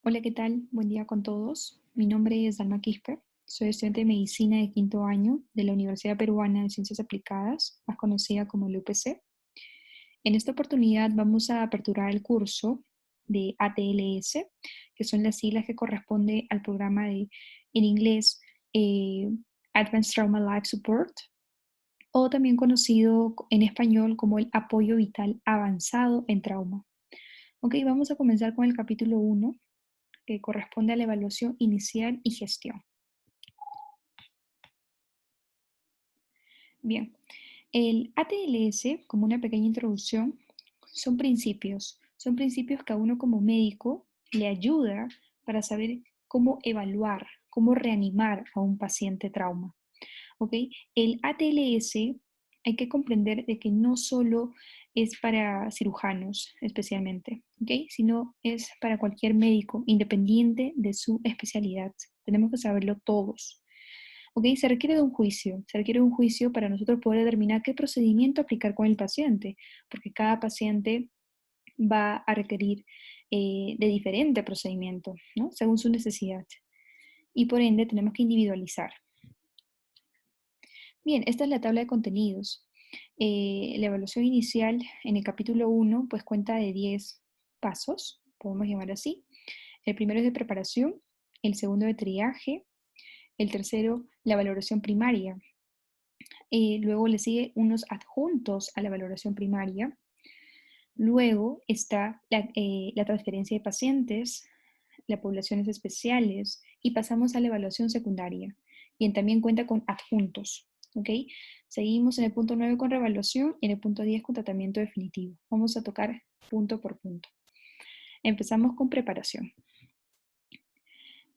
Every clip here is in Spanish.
Hola, ¿qué tal? Buen día con todos. Mi nombre es Dalma Quispe. Soy estudiante de medicina de quinto año de la Universidad Peruana de Ciencias Aplicadas, más conocida como la UPC. En esta oportunidad vamos a aperturar el curso de ATLS, que son las siglas que corresponde al programa en inglés, eh, Advanced Trauma Life Support, o también conocido en español como el apoyo vital avanzado en trauma. Ok, vamos a comenzar con el capítulo 1, que corresponde a la evaluación inicial y gestión. Bien, el ATLS, como una pequeña introducción, son principios que a uno como médico le ayuda para saber cómo evaluar, cómo reanimar a un paciente trauma. ¿Ok? El ATLS hay que comprender de que no solo es para cirujanos especialmente, ¿ok? Sino es para cualquier médico, independiente de su especialidad. Tenemos que saberlo todos. ¿Ok? Se requiere de un juicio para nosotros poder determinar qué procedimiento aplicar con el paciente, porque cada paciente va a requerir de diferente procedimiento, ¿no? Según su necesidad. Y por ende tenemos que individualizar. Bien, esta es la tabla de contenidos. La evaluación inicial en el capítulo 1 pues cuenta de 10 pasos, podemos llamar así. El primero es de preparación, el segundo de triaje, el tercero la valoración primaria. Luego le sigue unos adjuntos a la valoración primaria. Luego está la transferencia de pacientes, las poblaciones especiales y pasamos a la evaluación secundaria, quien también cuenta con adjuntos. ¿Ok? Seguimos en el punto 9 con revaluación y en el punto 10 con tratamiento definitivo. Vamos a tocar punto por punto. Empezamos con preparación.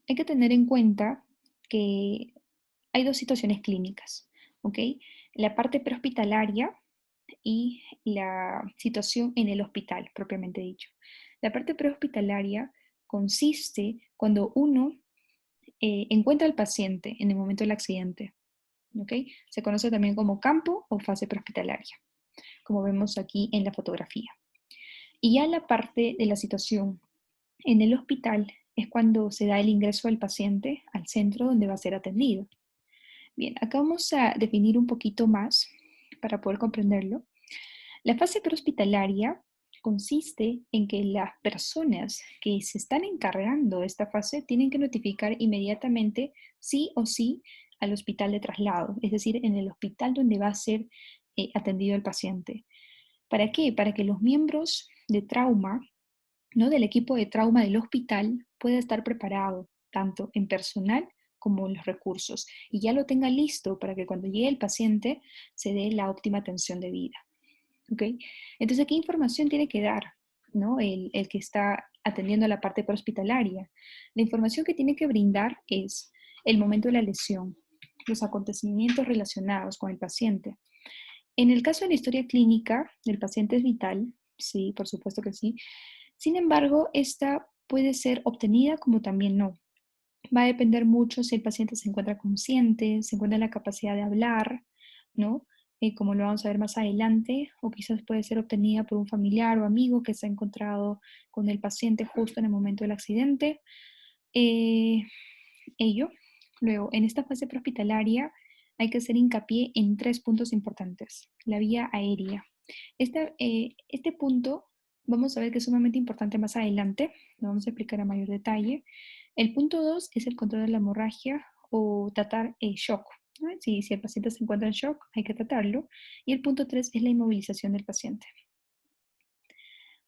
Hay que tener en cuenta que hay dos situaciones clínicas. ¿Ok? La parte prehospitalaria y la situación en el hospital, propiamente dicho. La parte prehospitalaria consiste cuando uno encuentra al paciente en el momento del accidente. ¿Ok? Se conoce también como campo o fase prehospitalaria, como vemos aquí en la fotografía. Y ya la parte de la situación en el hospital es cuando se da el ingreso del paciente al centro donde va a ser atendido. Bien, acá vamos a definir un poquito más para poder comprenderlo. La fase prehospitalaria consiste en que las personas que se están encargando de esta fase tienen que notificar inmediatamente, sí o sí, al hospital de traslado, es decir, en el hospital donde va a ser atendido el paciente. ¿Para qué? Para que los miembros de trauma, ¿no? Del equipo de trauma del hospital pueda estar preparado, tanto en personal como en los recursos, y ya lo tenga listo para que cuando llegue el paciente se dé la óptima atención de vida. ¿Ok? Entonces, ¿qué información tiene que dar, ¿no? El que está atendiendo a la parte prehospitalaria? La información que tiene que brindar es el momento de la lesión, los acontecimientos relacionados con el paciente. En el caso de la historia clínica del paciente es vital, sí, por supuesto que sí. Sin embargo, esta puede ser obtenida como también no. Va a depender mucho si el paciente se encuentra consciente, se encuentra en la capacidad de hablar, ¿no? Como lo vamos a ver más adelante, o quizás puede ser obtenida por un familiar o amigo que se ha encontrado con el paciente justo en el momento del accidente. Eh, ello. Luego, en esta fase prehospitalaria hay que hacer hincapié en tres puntos importantes. La vía aérea. Este punto vamos a ver que es sumamente importante más adelante, lo vamos a explicar a mayor detalle. El punto 2 es el control de la hemorragia o tratar el shock, ¿no? Si el paciente se encuentra en shock, hay que tratarlo. Y el punto 3 es la inmovilización del paciente.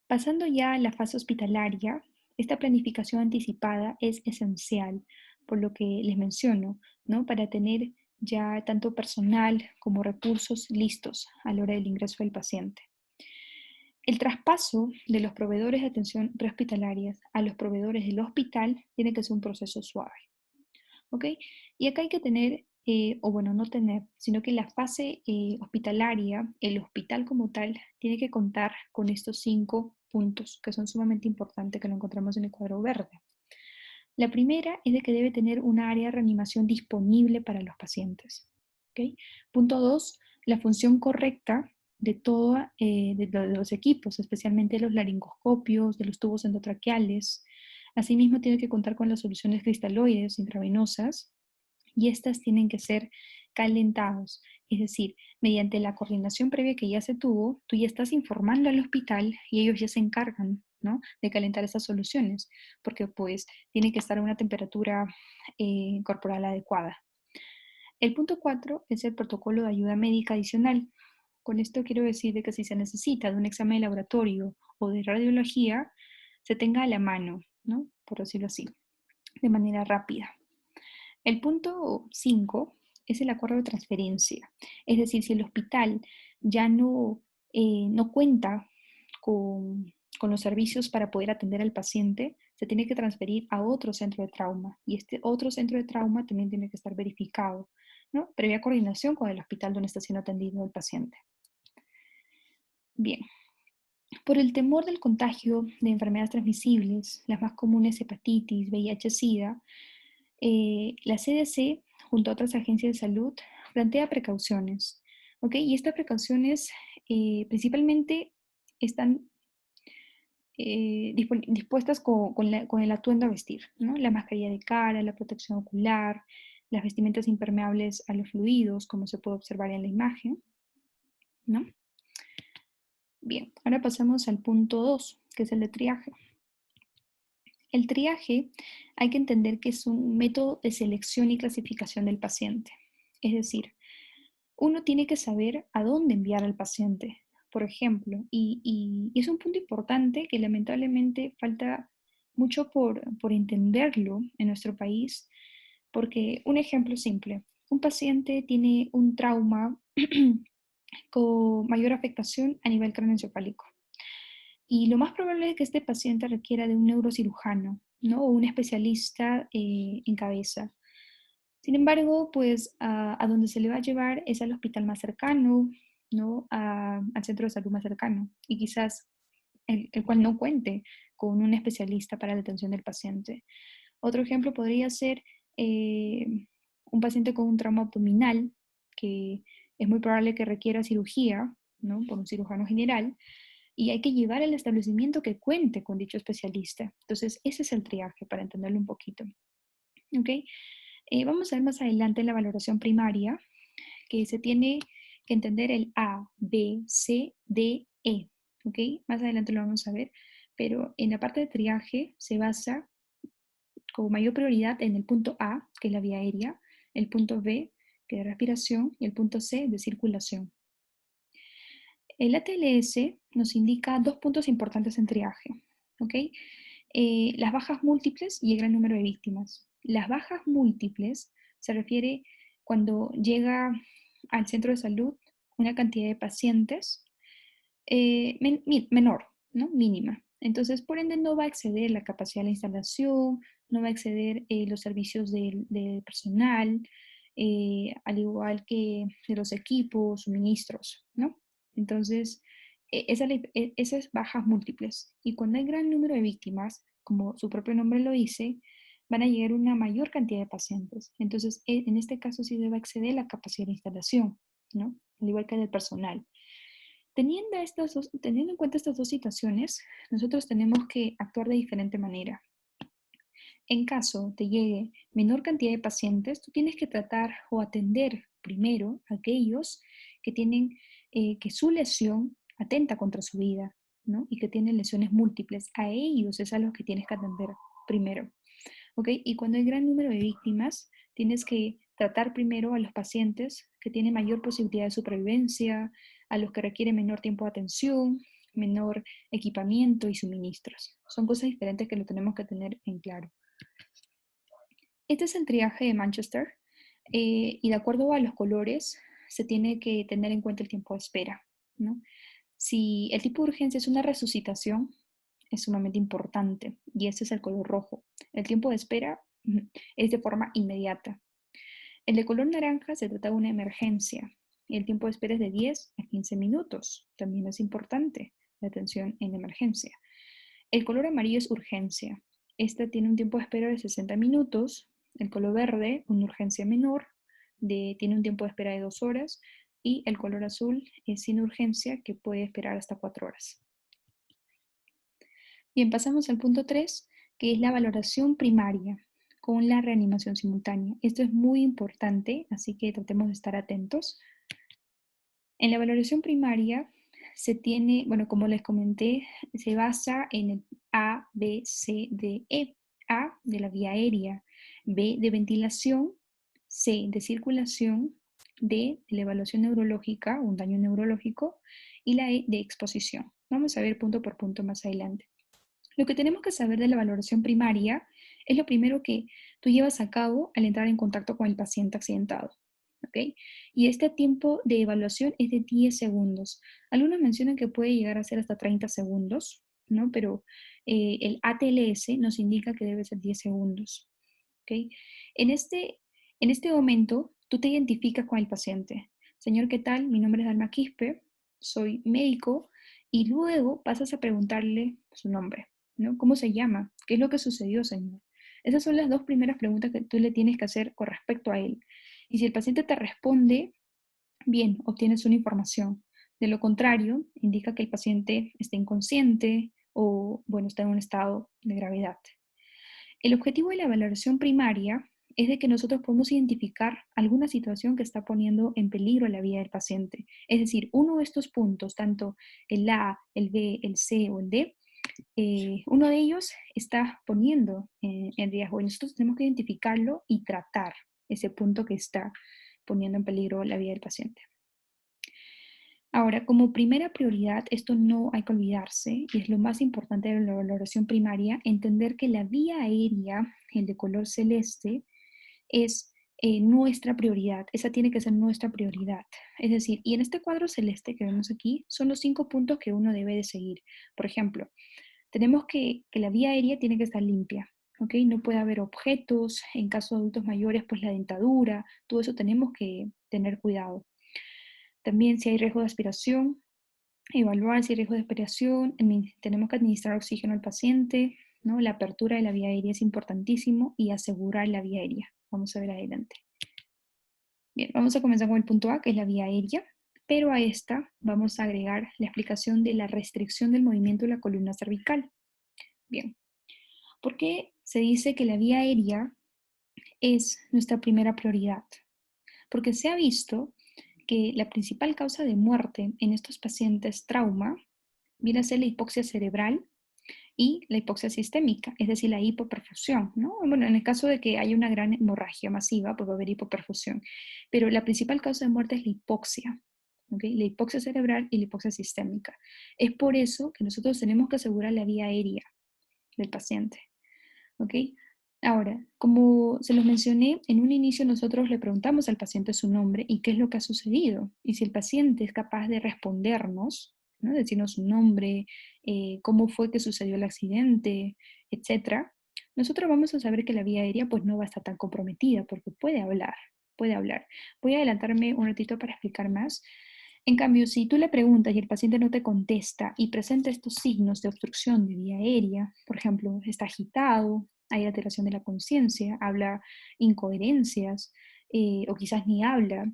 Pasando ya a la fase hospitalaria, esta planificación anticipada es esencial, por lo que les menciono, ¿no? Para tener ya tanto personal como recursos listos a la hora del ingreso del paciente. El traspaso de los proveedores de atención prehospitalarias a los proveedores del hospital tiene que ser un proceso suave. ¿Ok? Y acá hay que tener, o bueno, no tener, sino que la fase hospitalaria, el hospital como tal, tiene que contar con estos 5 puntos que son sumamente importantes que lo encontramos en el cuadro verde. La primera es de que debe tener un área de reanimación disponible para los pacientes. ¿Ok? Punto 2, la función correcta de todos de los equipos, especialmente los laringoscopios, de los tubos endotraqueales, Asimismo, tiene que contar con las soluciones cristaloides intravenosas y estas tienen que ser calentados. Es decir, mediante la coordinación previa que ya se tuvo, tú ya estás informando al hospital y ellos ya se encargan, ¿no?, de calentar esas soluciones, porque pues tiene que estar a una temperatura corporal adecuada. El punto 4 es el protocolo de ayuda médica adicional. Con esto quiero decir de que si se necesita de un examen de laboratorio o de radiología, se tenga a la mano, ¿no?, por decirlo así, de manera rápida. El punto 5 es el acuerdo de transferencia. Es decir, si el hospital ya no cuenta con los servicios para poder atender al paciente, se tiene que transferir a otro centro de trauma. Y este otro centro de trauma también tiene que estar verificado, ¿no?, previa coordinación con el hospital donde está siendo atendido el paciente. Bien, por el temor del contagio de enfermedades transmisibles, las más comunes hepatitis, VIH, SIDA, la CDC, junto a otras agencias de salud, plantea precauciones, ¿ok? Y estas precauciones principalmente están dispuestas con el atuendo a vestir, ¿no? La mascarilla de cara, la protección ocular, las vestimentas impermeables a los fluidos, como se puede observar en la imagen, ¿no? Bien, ahora pasamos al punto 2, que es el de triaje. El triaje hay que entender que es un método de selección y clasificación del paciente. Es decir, uno tiene que saber a dónde enviar al paciente, por ejemplo, y es un punto importante que lamentablemente falta mucho por entenderlo en nuestro país, porque un ejemplo simple, un paciente tiene un trauma con mayor afectación a nivel craneoencefálico. Y lo más probable es que este paciente requiera de un neurocirujano, ¿no?, o un especialista en cabeza. Sin embargo, pues a donde se le va a llevar es al hospital más cercano, ¿no?, al centro de salud más cercano, y quizás el cual no cuente con un especialista para la atención del paciente. Otro ejemplo podría ser un paciente con un trauma abdominal, que es muy probable que requiera cirugía, ¿no?, por un cirujano general, y hay que llevar al establecimiento que cuente con dicho especialista. Entonces, ese es el triaje, para entenderlo un poquito. ¿Ok? Vamos a ver más adelante en la valoración primaria que se tiene que entender el A, B, C, D, E. ¿Ok? Más adelante lo vamos a ver, pero en la parte de triaje se basa con mayor prioridad en el punto A, que es la vía aérea, el punto B, que es de respiración, y el punto C, de circulación. El ATLS nos indica dos puntos importantes en triaje, ¿ok? Las bajas múltiples y el gran número de víctimas. Las bajas múltiples se refiere cuando llega al centro de salud una cantidad de pacientes menor, ¿no?, mínima. Entonces, por ende, no va a exceder la capacidad de la instalación, no va a exceder los servicios del personal, al igual que de los equipos, suministros, ¿no? Entonces, esas bajas múltiples. Y cuando hay gran número de víctimas, como su propio nombre lo dice, van a llegar una mayor cantidad de pacientes. Entonces, en este caso sí debe exceder la capacidad de instalación, ¿no?, al igual que del personal. Teniendo en cuenta estas dos situaciones, nosotros tenemos que actuar de diferente manera. En caso te llegue menor cantidad de pacientes, tú tienes que tratar o atender primero a aquellos que tienen que su lesión atenta contra su vida, ¿no?, y que tienen lesiones múltiples. A ellos es a los que tienes que atender primero. ¿Ok? Y cuando hay gran número de víctimas, tienes que tratar primero a los pacientes que tienen mayor posibilidad de supervivencia, a los que requieren menor tiempo de atención, menor equipamiento y suministros. Son cosas diferentes que lo tenemos que tener en claro. Este es el triaje de Manchester y de acuerdo a los colores se tiene que tener en cuenta el tiempo de espera, ¿no? Si el tipo de urgencia es una resucitación, es sumamente importante y este es el color rojo. El tiempo de espera es de forma inmediata. El de color naranja se trata de una emergencia y el tiempo de espera es de 10 a 15 minutos. También es importante la atención en emergencia. El color amarillo es urgencia. Esta tiene un tiempo de espera de 60 minutos. El color verde, una urgencia menor, tiene un tiempo de espera de 2 horas. Y el color azul es sin urgencia, que puede esperar hasta 4 horas. Bien, pasamos al punto 3, que es la valoración primaria con la reanimación simultánea. Esto es muy importante, así que tratemos de estar atentos. En la valoración primaria se tiene, bueno, como les comenté, se basa en el A, B, C, D, E. A de la vía aérea, B de ventilación, C de circulación, D de la evaluación neurológica, un daño neurológico, y la E de exposición. Vamos a ver punto por punto más adelante. Lo que tenemos que saber de la valoración primaria es lo primero que tú llevas a cabo al entrar en contacto con el paciente accidentado. ¿Ok? Y este tiempo de evaluación es de 10 segundos. Algunos mencionan que puede llegar a ser hasta 30 segundos, ¿no? Pero el ATLS nos indica que debe ser 10 segundos. ¿Ok? En este, en este momento, tú te identificas con el paciente. Señor, ¿qué tal? Mi nombre es Dalma Quispe, soy médico, y luego pasas a preguntarle su nombre, ¿no? ¿Cómo se llama? ¿Qué es lo que sucedió, señor? Esas son las dos primeras preguntas que tú le tienes que hacer con respecto a él. Y si el paciente te responde, bien, obtienes una información. De lo contrario, indica que el paciente está inconsciente o, bueno, está en un estado de gravedad. El objetivo de la valoración primaria es de que nosotros podamos identificar alguna situación que está poniendo en peligro la vida del paciente. Es decir, uno de estos puntos, tanto el A, el B, el C o el D, uno de ellos está poniendo en riesgo y nosotros tenemos que identificarlo y tratar ese punto que está poniendo en peligro la vida del paciente. Ahora, como primera prioridad, esto no hay que olvidarse, y es lo más importante de la valoración primaria, entender que la vía aérea, el de color celeste, es nuestra prioridad. Esa tiene que ser nuestra prioridad. Es decir, y en este cuadro celeste que vemos aquí, son los 5 puntos que uno debe de seguir. Por ejemplo, tenemos que la vía aérea tiene que estar limpia. ¿Ok? No puede haber objetos, en caso de adultos mayores, pues la dentadura, todo eso tenemos que tener cuidado. También si hay riesgo de aspiración, evaluar si hay riesgo de aspiración, tenemos que administrar oxígeno al paciente, ¿no? La apertura de la vía aérea es importantísimo y asegurar la vía aérea. Vamos a ver adelante. Bien, vamos a comenzar con el punto A, que es la vía aérea, pero a esta vamos a agregar la explicación de la restricción del movimiento de la columna cervical. Bien, ¿por qué se dice que la vía aérea es nuestra primera prioridad? Porque se ha visto que la principal causa de muerte en estos pacientes trauma viene a ser la hipoxia cerebral y la hipoxia sistémica, es decir, la hipoperfusión, ¿no? Bueno, en el caso de que haya una gran hemorragia masiva, pues va a haber hipoperfusión, pero la principal causa de muerte es la hipoxia, ¿ok? La hipoxia cerebral y la hipoxia sistémica. Es por eso que nosotros tenemos que asegurar la vía aérea del paciente, ¿ok? Ahora, como se los mencioné, en un inicio nosotros le preguntamos al paciente su nombre y qué es lo que ha sucedido. Y si el paciente es capaz de respondernos, ¿no? Decirnos su nombre, cómo fue que sucedió el accidente, etcétera, nosotros vamos a saber que la vía aérea pues no va a estar tan comprometida porque puede hablar, puede hablar. Voy a adelantarme un ratito para explicar más. En cambio, si tú le preguntas y el paciente no te contesta y presenta estos signos de obstrucción de vía aérea, por ejemplo, está agitado, hay alteración de la conciencia, habla incoherencias o quizás ni habla,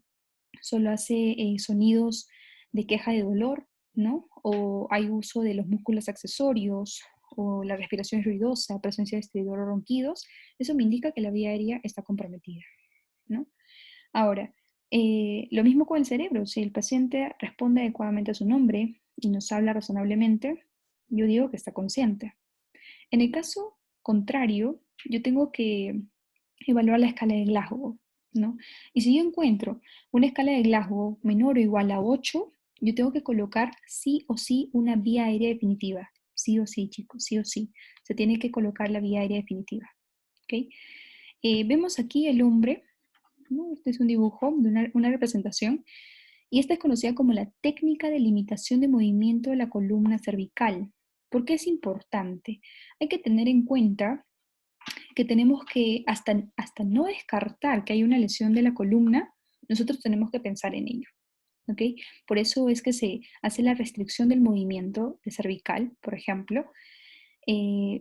solo hace sonidos de queja de dolor, ¿no? O hay uso de los músculos accesorios o la respiración es ruidosa, presencia de estridor o ronquidos, eso me indica que la vía aérea está comprometida, ¿no? Ahora, lo mismo con el cerebro. Si el paciente responde adecuadamente a su nombre y nos habla razonablemente, yo digo que está consciente. En el caso contrario, yo tengo que evaluar la escala de Glasgow, ¿no? Y si yo encuentro una escala de Glasgow menor o igual a 8, yo tengo que colocar sí o sí una vía aérea definitiva. Sí o sí, chicos, sí o sí. Se tiene que colocar la vía aérea definitiva. ¿Ok? Vemos aquí el hombre, ¿no? Este es un dibujo de una representación, y esta es conocida como la técnica de limitación de movimiento de la columna cervical. ¿Por qué es importante? Hay que tener en cuenta que tenemos que, hasta no descartar que hay una lesión de la columna, nosotros tenemos que pensar en ello. ¿Ok? Por eso es que se hace la restricción del movimiento de cervical, por ejemplo.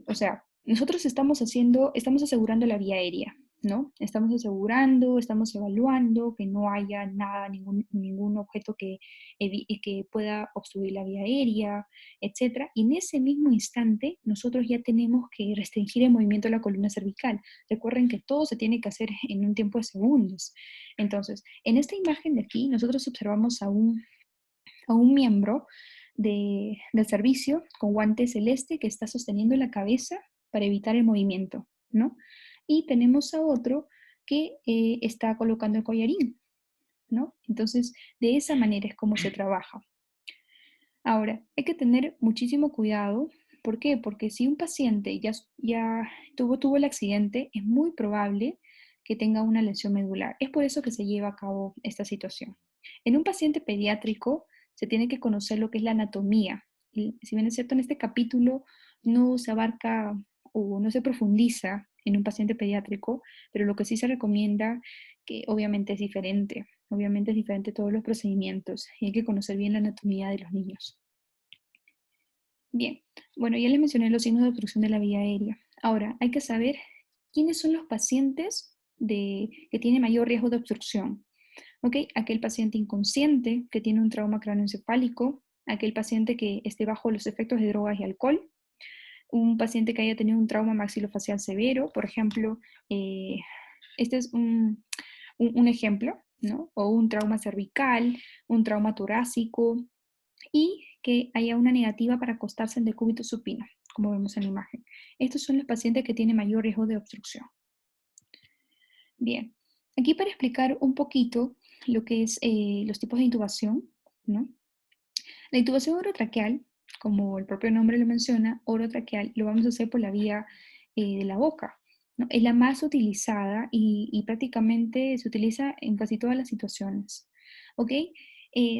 O sea, nosotros estamos asegurando la vía aérea, ¿no? Estamos asegurando, estamos evaluando que no haya nada, ningún objeto que pueda obstruir la vía aérea, etcétera. Y en ese mismo instante, nosotros ya tenemos que restringir el movimiento de la columna cervical. Recuerden que todo se tiene que hacer en un tiempo de segundos. Entonces, en esta imagen de aquí, nosotros observamos a un miembro del servicio con guante celeste que está sosteniendo la cabeza para evitar el movimiento, ¿no? Y tenemos a otro que está colocando el collarín, ¿no? Entonces, de esa manera es como se trabaja. Ahora, hay que tener muchísimo cuidado. ¿Por qué? Porque si un paciente ya tuvo el accidente, es muy probable que tenga una lesión medular. Es por eso que se lleva a cabo esta situación. En un paciente pediátrico se tiene que conocer lo que es la anatomía. Y si bien es cierto, en este capítulo no se abarca o no se profundiza en un paciente pediátrico, pero lo que sí se recomienda, que obviamente es diferente todos los procedimientos y hay que conocer bien la anatomía de los niños. Bien, bueno, ya les mencioné los signos de obstrucción de la vía aérea. Ahora, hay que saber quiénes son los pacientes que tienen mayor riesgo de obstrucción. ¿Ok? Aquel paciente inconsciente que tiene un trauma cráneoencefálico, aquel paciente que esté bajo los efectos de drogas y alcohol, un paciente que haya tenido un trauma maxilofacial severo, por ejemplo, eh, este es un ejemplo, ¿no? O un trauma cervical, un trauma torácico, y que haya una negativa para acostarse en decúbito supino, como vemos en la imagen. Estos son los pacientes que tienen mayor riesgo de obstrucción. Bien, aquí para explicar un poquito lo que es los tipos de intubación, ¿no? La intubación orotraqueal, como el propio nombre lo menciona, orotraqueal, lo vamos a hacer por la vía de la boca, ¿no? Es la más utilizada y prácticamente se utiliza en casi todas las situaciones, ¿ok?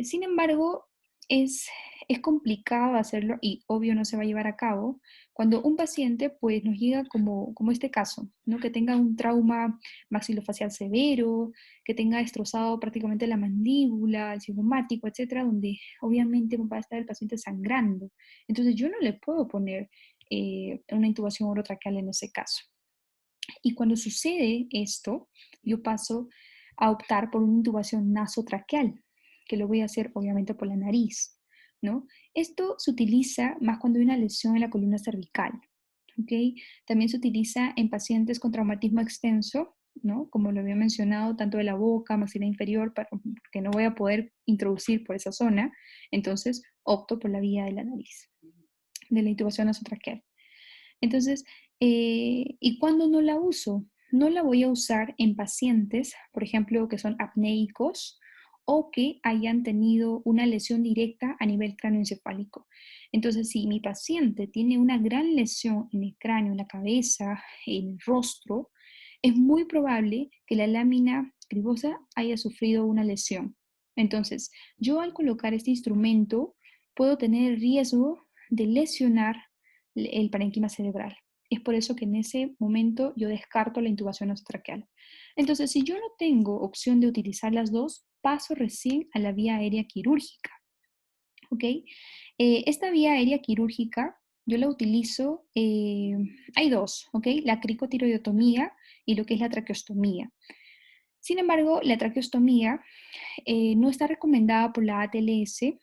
Sin embargo, es, es complicado hacerlo y obvio no se va a llevar a cabo cuando un paciente pues nos llega como este caso, ¿no? Que tenga un trauma maxilofacial severo, que tenga destrozado prácticamente la mandíbula, el cigomático, etcétera, donde obviamente va a estar el paciente sangrando. Entonces yo no le puedo poner una intubación orotraqueal en ese caso. Y cuando sucede esto, yo paso a optar por una intubación nasotraqueal, que lo voy a hacer obviamente por la nariz, ¿no? Esto se utiliza más cuando hay una lesión en la columna cervical, ¿ok? También se utiliza en pacientes con traumatismo extenso, ¿no? Como lo había mencionado, tanto de la boca, maxila inferior, porque no voy a poder introducir por esa zona, entonces opto por la vía de la nariz, de la intubación nasotraqueal. Entonces, ¿y cuándo no la uso? No la voy a usar en pacientes, por ejemplo, que son apnéicos o que hayan tenido una lesión directa a nivel cráneoencefálico. Entonces, si mi paciente tiene una gran lesión en el cráneo, en la cabeza, en el rostro, es muy probable que la lámina cribosa haya sufrido una lesión. Entonces, yo al colocar este instrumento puedo tener riesgo de lesionar el parénquima cerebral. Es por eso que en ese momento yo descarto la intubación nasotraqueal. Entonces, si yo no tengo opción de utilizar las dos, paso recién a la vía aérea quirúrgica. ¿Ok? Esta vía aérea quirúrgica yo la utilizo, hay dos, ¿ok? La cricotiroidotomía y lo que es la traqueostomía. Sin embargo, la traqueostomía no está recomendada por la ATLS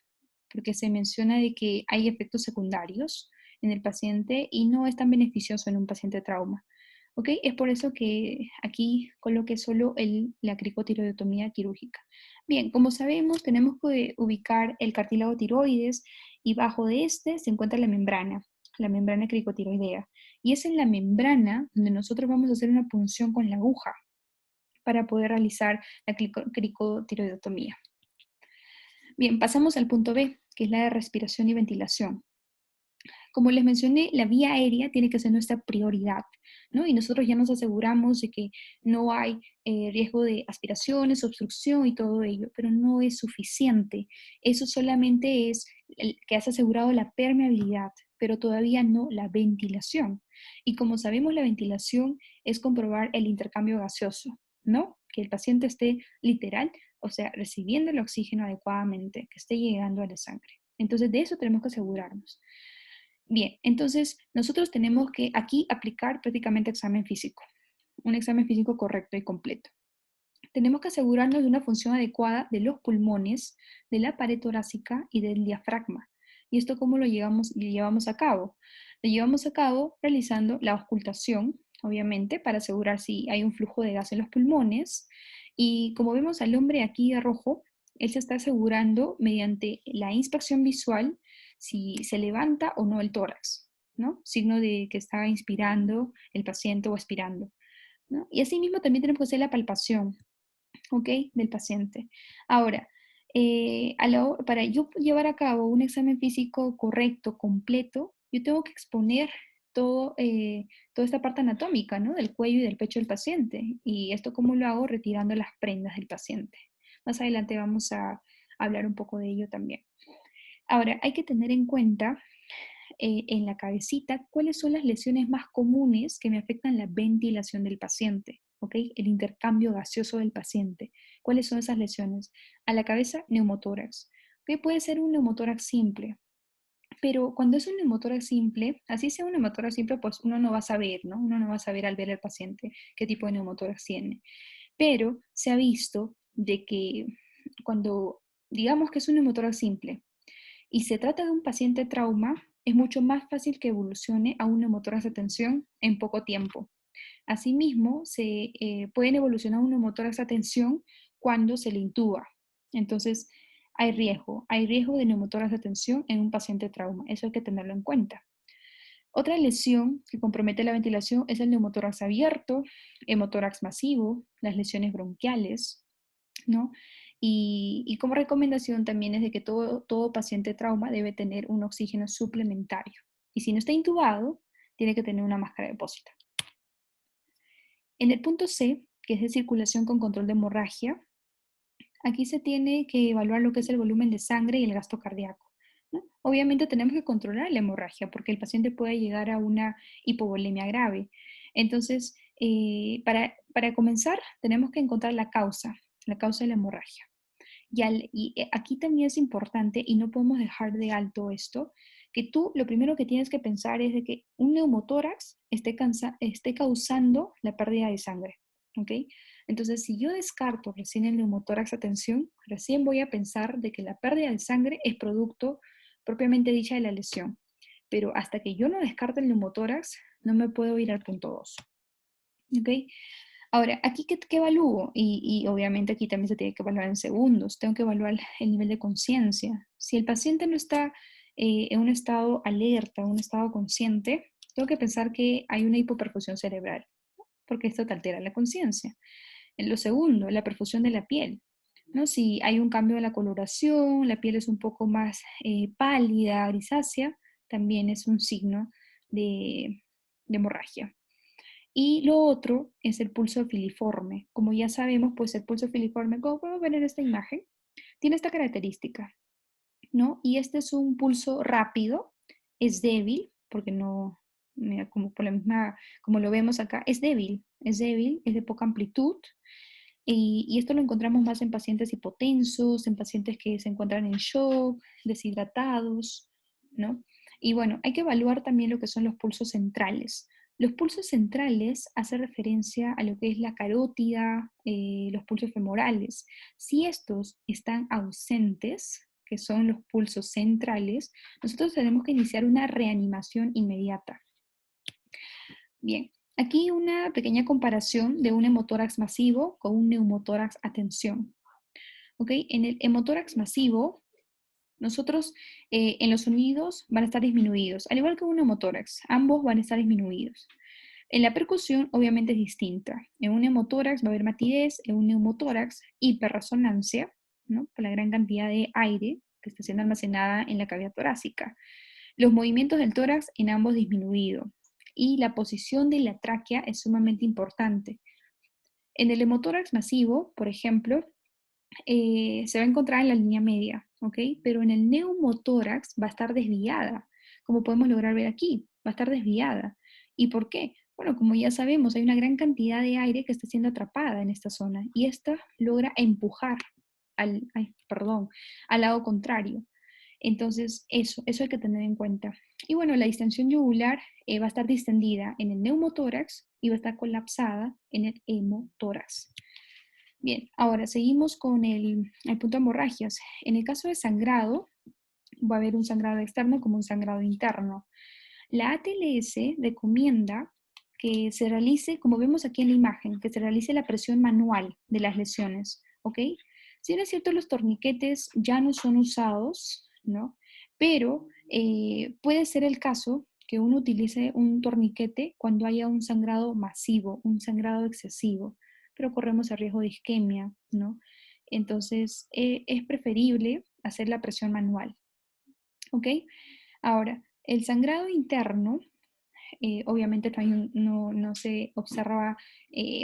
porque se menciona de que hay efectos secundarios en el paciente y no es tan beneficioso en un paciente trauma. ¿Ok? Es por eso que aquí coloqué solo la cricotiroidotomía quirúrgica. Bien, como sabemos, tenemos que ubicar el cartílago tiroides y bajo de este se encuentra la membrana cricotiroidea. Y es en la membrana donde nosotros vamos a hacer una punción con la aguja para poder realizar la cricotiroidotomía. Bien, pasamos al punto B, que es la de respiración y ventilación. Como les mencioné, la vía aérea tiene que ser nuestra prioridad, ¿no? Y nosotros ya nos aseguramos de que no hay riesgo de aspiraciones, obstrucción y todo ello, pero no es suficiente. Eso solamente es el que has asegurado la permeabilidad, pero todavía no la ventilación. Y como sabemos, la ventilación es comprobar el intercambio gaseoso, ¿no? Que el paciente esté literal, o sea, recibiendo el oxígeno adecuadamente, que esté llegando a la sangre. Entonces, de eso tenemos que asegurarnos. Bien, entonces nosotros tenemos que aquí aplicar prácticamente examen físico. un examen físico correcto y completo. Tenemos que asegurarnos de una función adecuada de los pulmones, de la pared torácica y del diafragma. ¿Y esto cómo lo llevamos a cabo? Lo llevamos a cabo realizando la auscultación, obviamente, para asegurar si hay un flujo de gas en los pulmones. Y como vemos al hombre aquí de rojo, él se está asegurando mediante la inspección visual si se levanta o no el tórax, ¿no? Signo de que está inspirando el paciente o expirando, ¿no? Y asimismo también tenemos que hacer la palpación, ¿ok? Del paciente. Ahora, para yo llevar a cabo un examen físico correcto, completo, yo tengo que exponer todo, toda esta parte anatómica, ¿no? Del cuello y del pecho del paciente. ¿Y esto cómo lo hago? Retirando las prendas del paciente. Más adelante vamos a hablar un poco de ello también. Ahora, hay que tener en cuenta en la cabecita cuáles son las lesiones más comunes que me afectan la ventilación del paciente, ¿ok? El intercambio gaseoso del paciente. ¿Cuáles son esas lesiones? A la cabeza, neumotórax. ¿Ok? Puede ser un neumotórax simple, pero cuando es un neumotórax simple, así sea un neumotórax simple, pues uno no va a saber, ¿no? Uno no va a saber al ver al paciente qué tipo de neumotórax tiene. Pero se ha visto de que cuando digamos que es un neumotórax simple, y se trata de un paciente trauma, es mucho más fácil que evolucione a un neumotórax de tensión en poco tiempo. Asimismo, pueden evolucionar a un neumotórax de tensión cuando se le intuba. Entonces, hay riesgo de neumotórax de tensión en un paciente trauma. Eso hay que tenerlo en cuenta. Otra lesión que compromete la ventilación es el neumotórax abierto, hemotórax masivo, las lesiones bronquiales, ¿no? Y como recomendación también es de que todo paciente trauma debe tener un oxígeno suplementario. Y si no está intubado, tiene que tener una máscara de depósito. En el punto C, que es de circulación con control de hemorragia, aquí se tiene que evaluar lo que es el volumen de sangre y el gasto cardíaco, ¿no? Obviamente tenemos que controlar la hemorragia porque el paciente puede llegar a una hipovolemia grave. Entonces, para comenzar, tenemos que encontrar la causa de la hemorragia. Aquí también es importante, y no podemos dejar de alto esto, que tú lo primero que tienes que pensar es de que un neumotórax esté causando la pérdida de sangre, ¿ok? Entonces, si yo descarto recién el neumotórax a tensión, recién voy a pensar de que la pérdida de sangre es producto propiamente dicha de la lesión. Pero hasta que yo no descarte el neumotórax, no me puedo ir al punto 2, ¿ok? Ahora, aquí, ¿qué evalúo? Y obviamente aquí también se tiene que evaluar en segundos. Tengo que evaluar el nivel de conciencia. Si el paciente no está en un estado alerta, en un estado consciente, tengo que pensar que hay una hipoperfusión cerebral, ¿no? Porque esto te altera la conciencia. En lo segundo, la perfusión de la piel, ¿no? Si hay un cambio en la coloración, la piel es un poco más pálida, grisácea, también es un signo de hemorragia. Y lo otro es el pulso filiforme. Como ya sabemos, pues el pulso filiforme, como podemos ver en esta imagen, tiene esta característica, ¿no? Y este es un pulso rápido, es débil, porque no, mira, como por la misma, como lo vemos acá, es débil, es de poca amplitud. Y esto lo encontramos más en pacientes hipotensos, en pacientes que se encuentran en shock, deshidratados, ¿no? Y bueno, hay que evaluar también lo que son los pulsos centrales. Los pulsos centrales hacen referencia a lo que es la carótida, los pulsos femorales. Si estos están ausentes, que son los pulsos centrales, nosotros tenemos que iniciar una reanimación inmediata. Bien, aquí una pequeña comparación de un hemotórax masivo con un neumotórax a tensión. ¿Ok? En el hemotórax masivo, nosotros en los sonidos van a estar disminuidos, al igual que un neumotórax, ambos van a estar disminuidos. En la percusión, obviamente es distinta. En un hemotórax va a haber matidez, en un neumotórax, hiperresonancia, ¿no? Por la gran cantidad de aire que está siendo almacenada en la cavidad torácica. Los movimientos del tórax en ambos disminuido. Y la posición de la tráquea es sumamente importante. En el hemotórax masivo, por ejemplo, se va a encontrar en la línea media, ¿ok? Pero en el neumotórax va a estar desviada, como podemos lograr ver aquí, va a estar desviada. ¿Y por qué? Bueno, como ya sabemos, hay una gran cantidad de aire que está siendo atrapada en esta zona y esta logra empujar al lado contrario. Entonces, eso hay que tener en cuenta. Y bueno, la distensión yugular va a estar distendida en el neumotórax y va a estar colapsada en el hemotórax. Bien, ahora seguimos con el punto de hemorragias. En el caso de sangrado, va a haber un sangrado externo como un sangrado interno. La ATLS recomienda que se realice, como vemos aquí en la imagen, que se realice la presión manual de las lesiones, ¿ok? Si bien es cierto, los torniquetes ya no son usados, ¿no? Pero puede ser el caso que uno utilice un torniquete cuando haya un sangrado masivo, un sangrado excesivo, pero corremos el riesgo de isquemia, ¿no? Entonces, es preferible hacer la presión manual, ¿ok? Ahora, el sangrado interno, obviamente también no se observa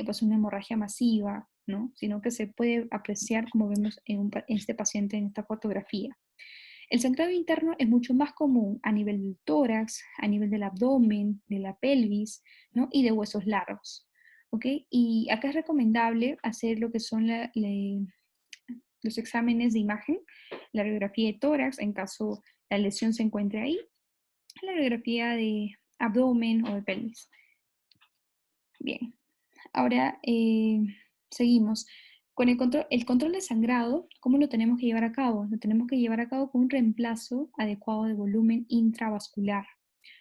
pues una hemorragia masiva, ¿no? Sino que se puede apreciar, como vemos en este paciente en esta fotografía. El sangrado interno es mucho más común a nivel del tórax, a nivel del abdomen, de la pelvis, ¿no? Y de huesos largos, ¿ok? Y acá es recomendable hacer lo que son los exámenes de imagen, la radiografía de tórax en caso la lesión se encuentre ahí, la radiografía de abdomen o de pelvis. Bien, ahora seguimos. Con el control de sangrado, ¿cómo lo tenemos que llevar a cabo? Lo tenemos que llevar a cabo con un reemplazo adecuado de volumen intravascular.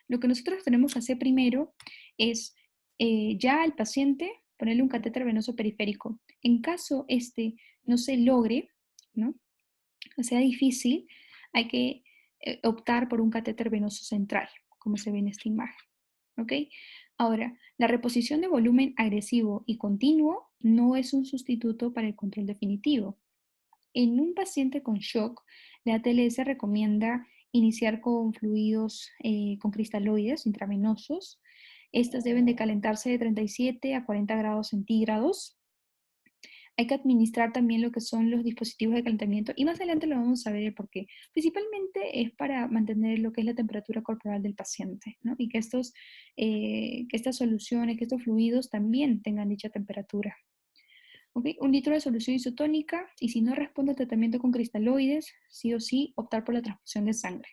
Lo que nosotros tenemos que hacer primero es ya al paciente ponerle un catéter venoso periférico. En caso este no se logre, ¿no? O sea difícil, hay que optar por un catéter venoso central, como se ve en esta imagen. ¿Ok? Ahora, la reposición de volumen agresivo y continuo no es un sustituto para el control definitivo. En un paciente con shock, la ATLS recomienda iniciar con fluidos con cristaloides intravenosos. Estas deben de calentarse de 37 a 40 grados centígrados. Hay que administrar también lo que son los dispositivos de calentamiento y más adelante lo vamos a ver porque principalmente es para mantener lo que es la temperatura corporal del paciente, ¿no? Y que que estas soluciones, que estos fluidos también tengan dicha temperatura. ¿Okay? 1 litro de solución isotónica y si no responde al tratamiento con cristaloides, sí o sí optar por la transfusión de sangre.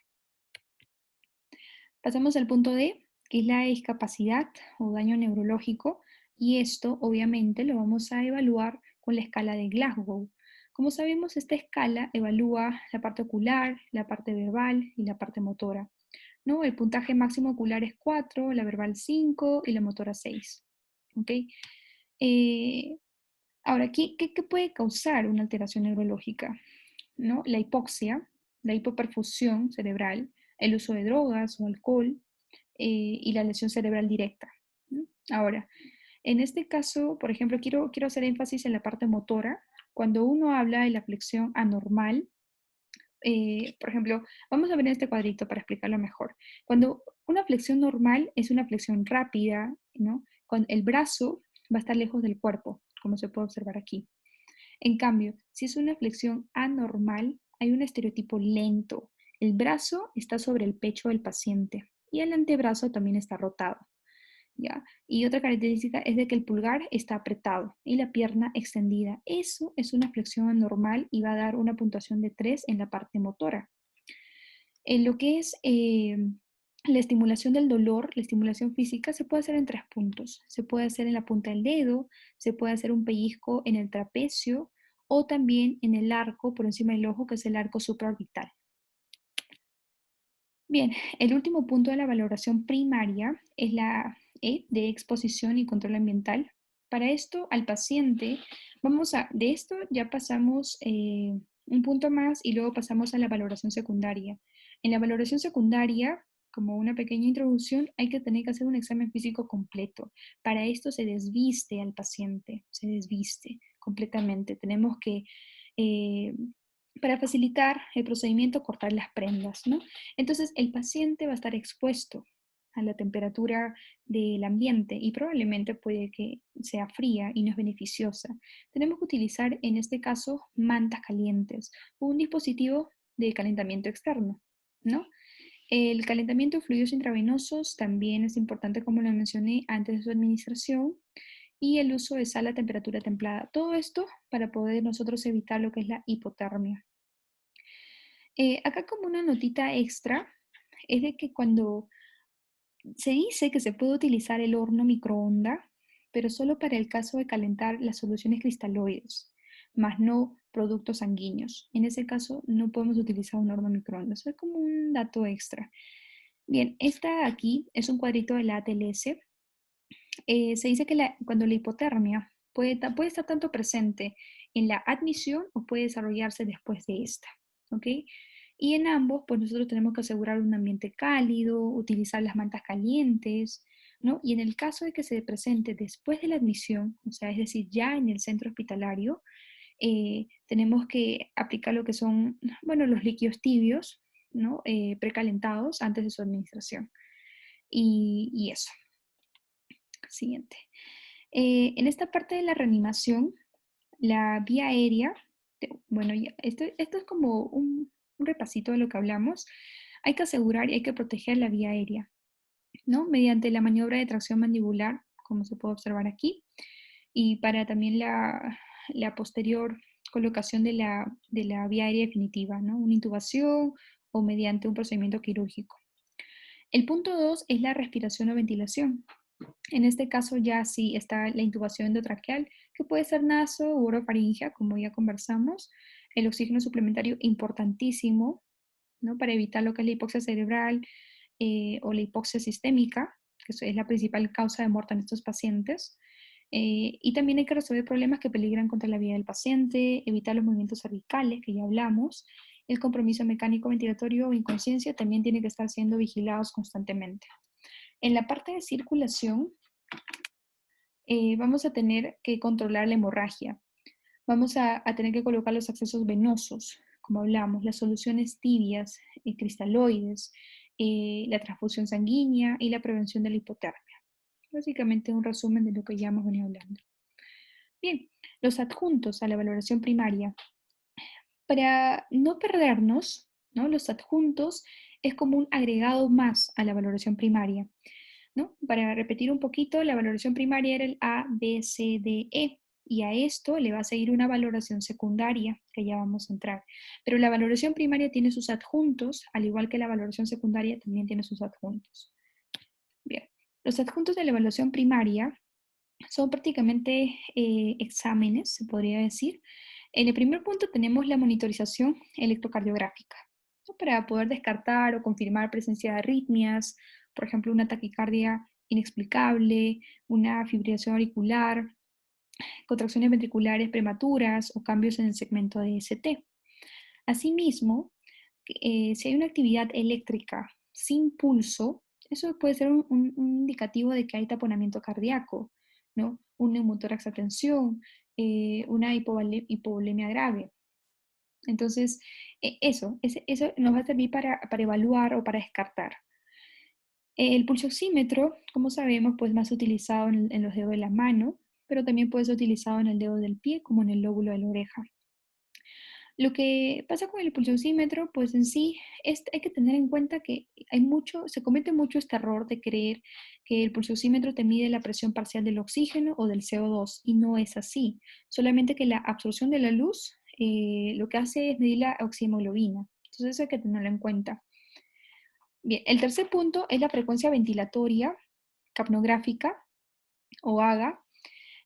Pasamos al punto D, que es la discapacidad o daño neurológico, y esto obviamente lo vamos a evaluar con la escala de Glasgow. Como sabemos, esta escala evalúa la parte ocular, la parte verbal y la parte motora, ¿no? El puntaje máximo ocular es 4, la verbal 5 y la motora 6. ¿Ok? Eh, Ahora, ¿qué puede causar una alteración neurológica? ¿No? La hipoxia, la hipoperfusión cerebral, el uso de drogas o alcohol, y la lesión cerebral directa, ¿no? Ahora, en este caso, por ejemplo, quiero hacer énfasis en la parte motora. Cuando uno habla de la flexión anormal, por ejemplo, vamos a ver en este cuadrito para explicarlo mejor. Cuando una flexión normal es una flexión rápida, ¿no? Con el brazo va a estar lejos del cuerpo, como se puede observar aquí. En cambio, si es una flexión anormal, hay un estereotipo lento. El brazo está sobre el pecho del paciente y el antebrazo también está rotado, ¿ya? Y otra característica es de que el pulgar está apretado y la pierna extendida. Eso es una flexión anormal y va a dar una puntuación de 3 en la parte motora. En lo que es la estimulación del dolor, la estimulación física, se puede hacer en 3 puntos. Se puede hacer en la punta del dedo, se puede hacer un pellizco en el trapecio o también en el arco por encima del ojo, que es el arco supraorbital. Bien, el último punto de la valoración primaria es la E de exposición y control ambiental. Para esto, al paciente, de esto ya pasamos un punto más y luego pasamos a la valoración secundaria. En la valoración secundaria, como una pequeña introducción, hay que tener que hacer un examen físico completo. Para esto se desviste al paciente, se desviste completamente. Tenemos que, eh, para facilitar el procedimiento, cortar las prendas, ¿no? Entonces, el paciente va a estar expuesto a la temperatura del ambiente y probablemente puede que sea fría y no es beneficiosa. Tenemos que utilizar en este caso mantas calientes o un dispositivo de calentamiento externo, ¿no? El calentamiento de fluidos intravenosos también es importante, como lo mencioné antes de su administración, y el uso de sal a temperatura templada. Todo esto para poder nosotros evitar lo que es la hipotermia. Acá como una notita extra es de que cuando se dice que se puede utilizar el horno microondas, pero solo para el caso de calentar las soluciones cristaloides, más no productos sanguíneos. En ese caso no podemos utilizar un horno microondas. Es como un dato extra. Bien, esta aquí es un cuadrito de la ATLS. Se dice que cuando la hipotermia puede estar tanto presente en la admisión o puede desarrollarse después de esta, ¿ok? Y en ambos, pues nosotros tenemos que asegurar un ambiente cálido, utilizar las mantas calientes, ¿no? Y en el caso de que se presente después de la admisión, o sea, es decir, ya en el centro hospitalario, tenemos que aplicar lo que son, bueno, los líquidos tibios, ¿no? Precalentados antes de su administración. Y eso. Siguiente. En esta parte de la reanimación, la vía aérea, bueno, esto es como un repasito de lo que hablamos. Hay que asegurar y hay que proteger la vía aérea, ¿no? Mediante la maniobra de tracción mandibular, como se puede observar aquí, y para también la posterior colocación de la vía aérea definitiva, ¿no? Una intubación o mediante un procedimiento quirúrgico. El punto 2 es la respiración o ventilación. En este caso ya sí está la intubación endotraqueal, que puede ser naso u orofaringia, como ya conversamos. El oxígeno suplementario importantísimo, ¿no? Para evitar lo que es la hipoxia cerebral o la hipoxia sistémica, que es la principal causa de muerte en estos pacientes. Y también hay que resolver problemas que peligran contra la vida del paciente, evitar los movimientos cervicales, que ya hablamos. El compromiso mecánico ventilatorio o inconsciencia también tiene que estar siendo vigilados constantemente. En la parte de circulación, vamos a tener que controlar la hemorragia. Vamos a tener que colocar los accesos venosos, como hablamos, las soluciones tibias, cristaloides, la transfusión sanguínea y la prevención de la hipotermia. Básicamente un resumen de lo que ya hemos venido hablando. Bien, los adjuntos a la valoración primaria. Para no perdernos, ¿no? Los adjuntos es como un agregado más a la valoración primaria, ¿no? Para repetir un poquito, la valoración primaria era el A, B, C, D, E, y a esto le va a seguir una valoración secundaria, que ya vamos a entrar. Pero la valoración primaria tiene sus adjuntos, al igual que la valoración secundaria también tiene sus adjuntos. Bien, los adjuntos de la evaluación primaria son prácticamente exámenes, se podría decir. En el primer punto tenemos la monitorización electrocardiográfica, ¿no? Para poder descartar o confirmar presencia de arritmias, por ejemplo, una taquicardia inexplicable, una fibrilación auricular, contracciones ventriculares prematuras o cambios en el segmento de ST. Asimismo, si hay una actividad eléctrica sin pulso, eso puede ser un indicativo de que hay taponamiento cardíaco, ¿no? Un neumotórax a tensión, una hipovolemia grave. Entonces, eso nos va a servir para evaluar o para descartar. El pulsoxímetro, como sabemos, pues más utilizado en los dedos de la mano, pero también puede ser utilizado en el dedo del pie como en el lóbulo de la oreja. Lo que pasa con el pulsoxímetro, pues en sí hay que tener en cuenta que se comete mucho este error de creer que el pulsoxímetro te mide la presión parcial del oxígeno o del CO2, y no es así. Solamente que la absorción de la luz lo que hace es medir la oxihemoglobina. Entonces eso hay que tenerlo en cuenta. Bien, el tercer punto es la frecuencia ventilatoria capnográfica o AGA.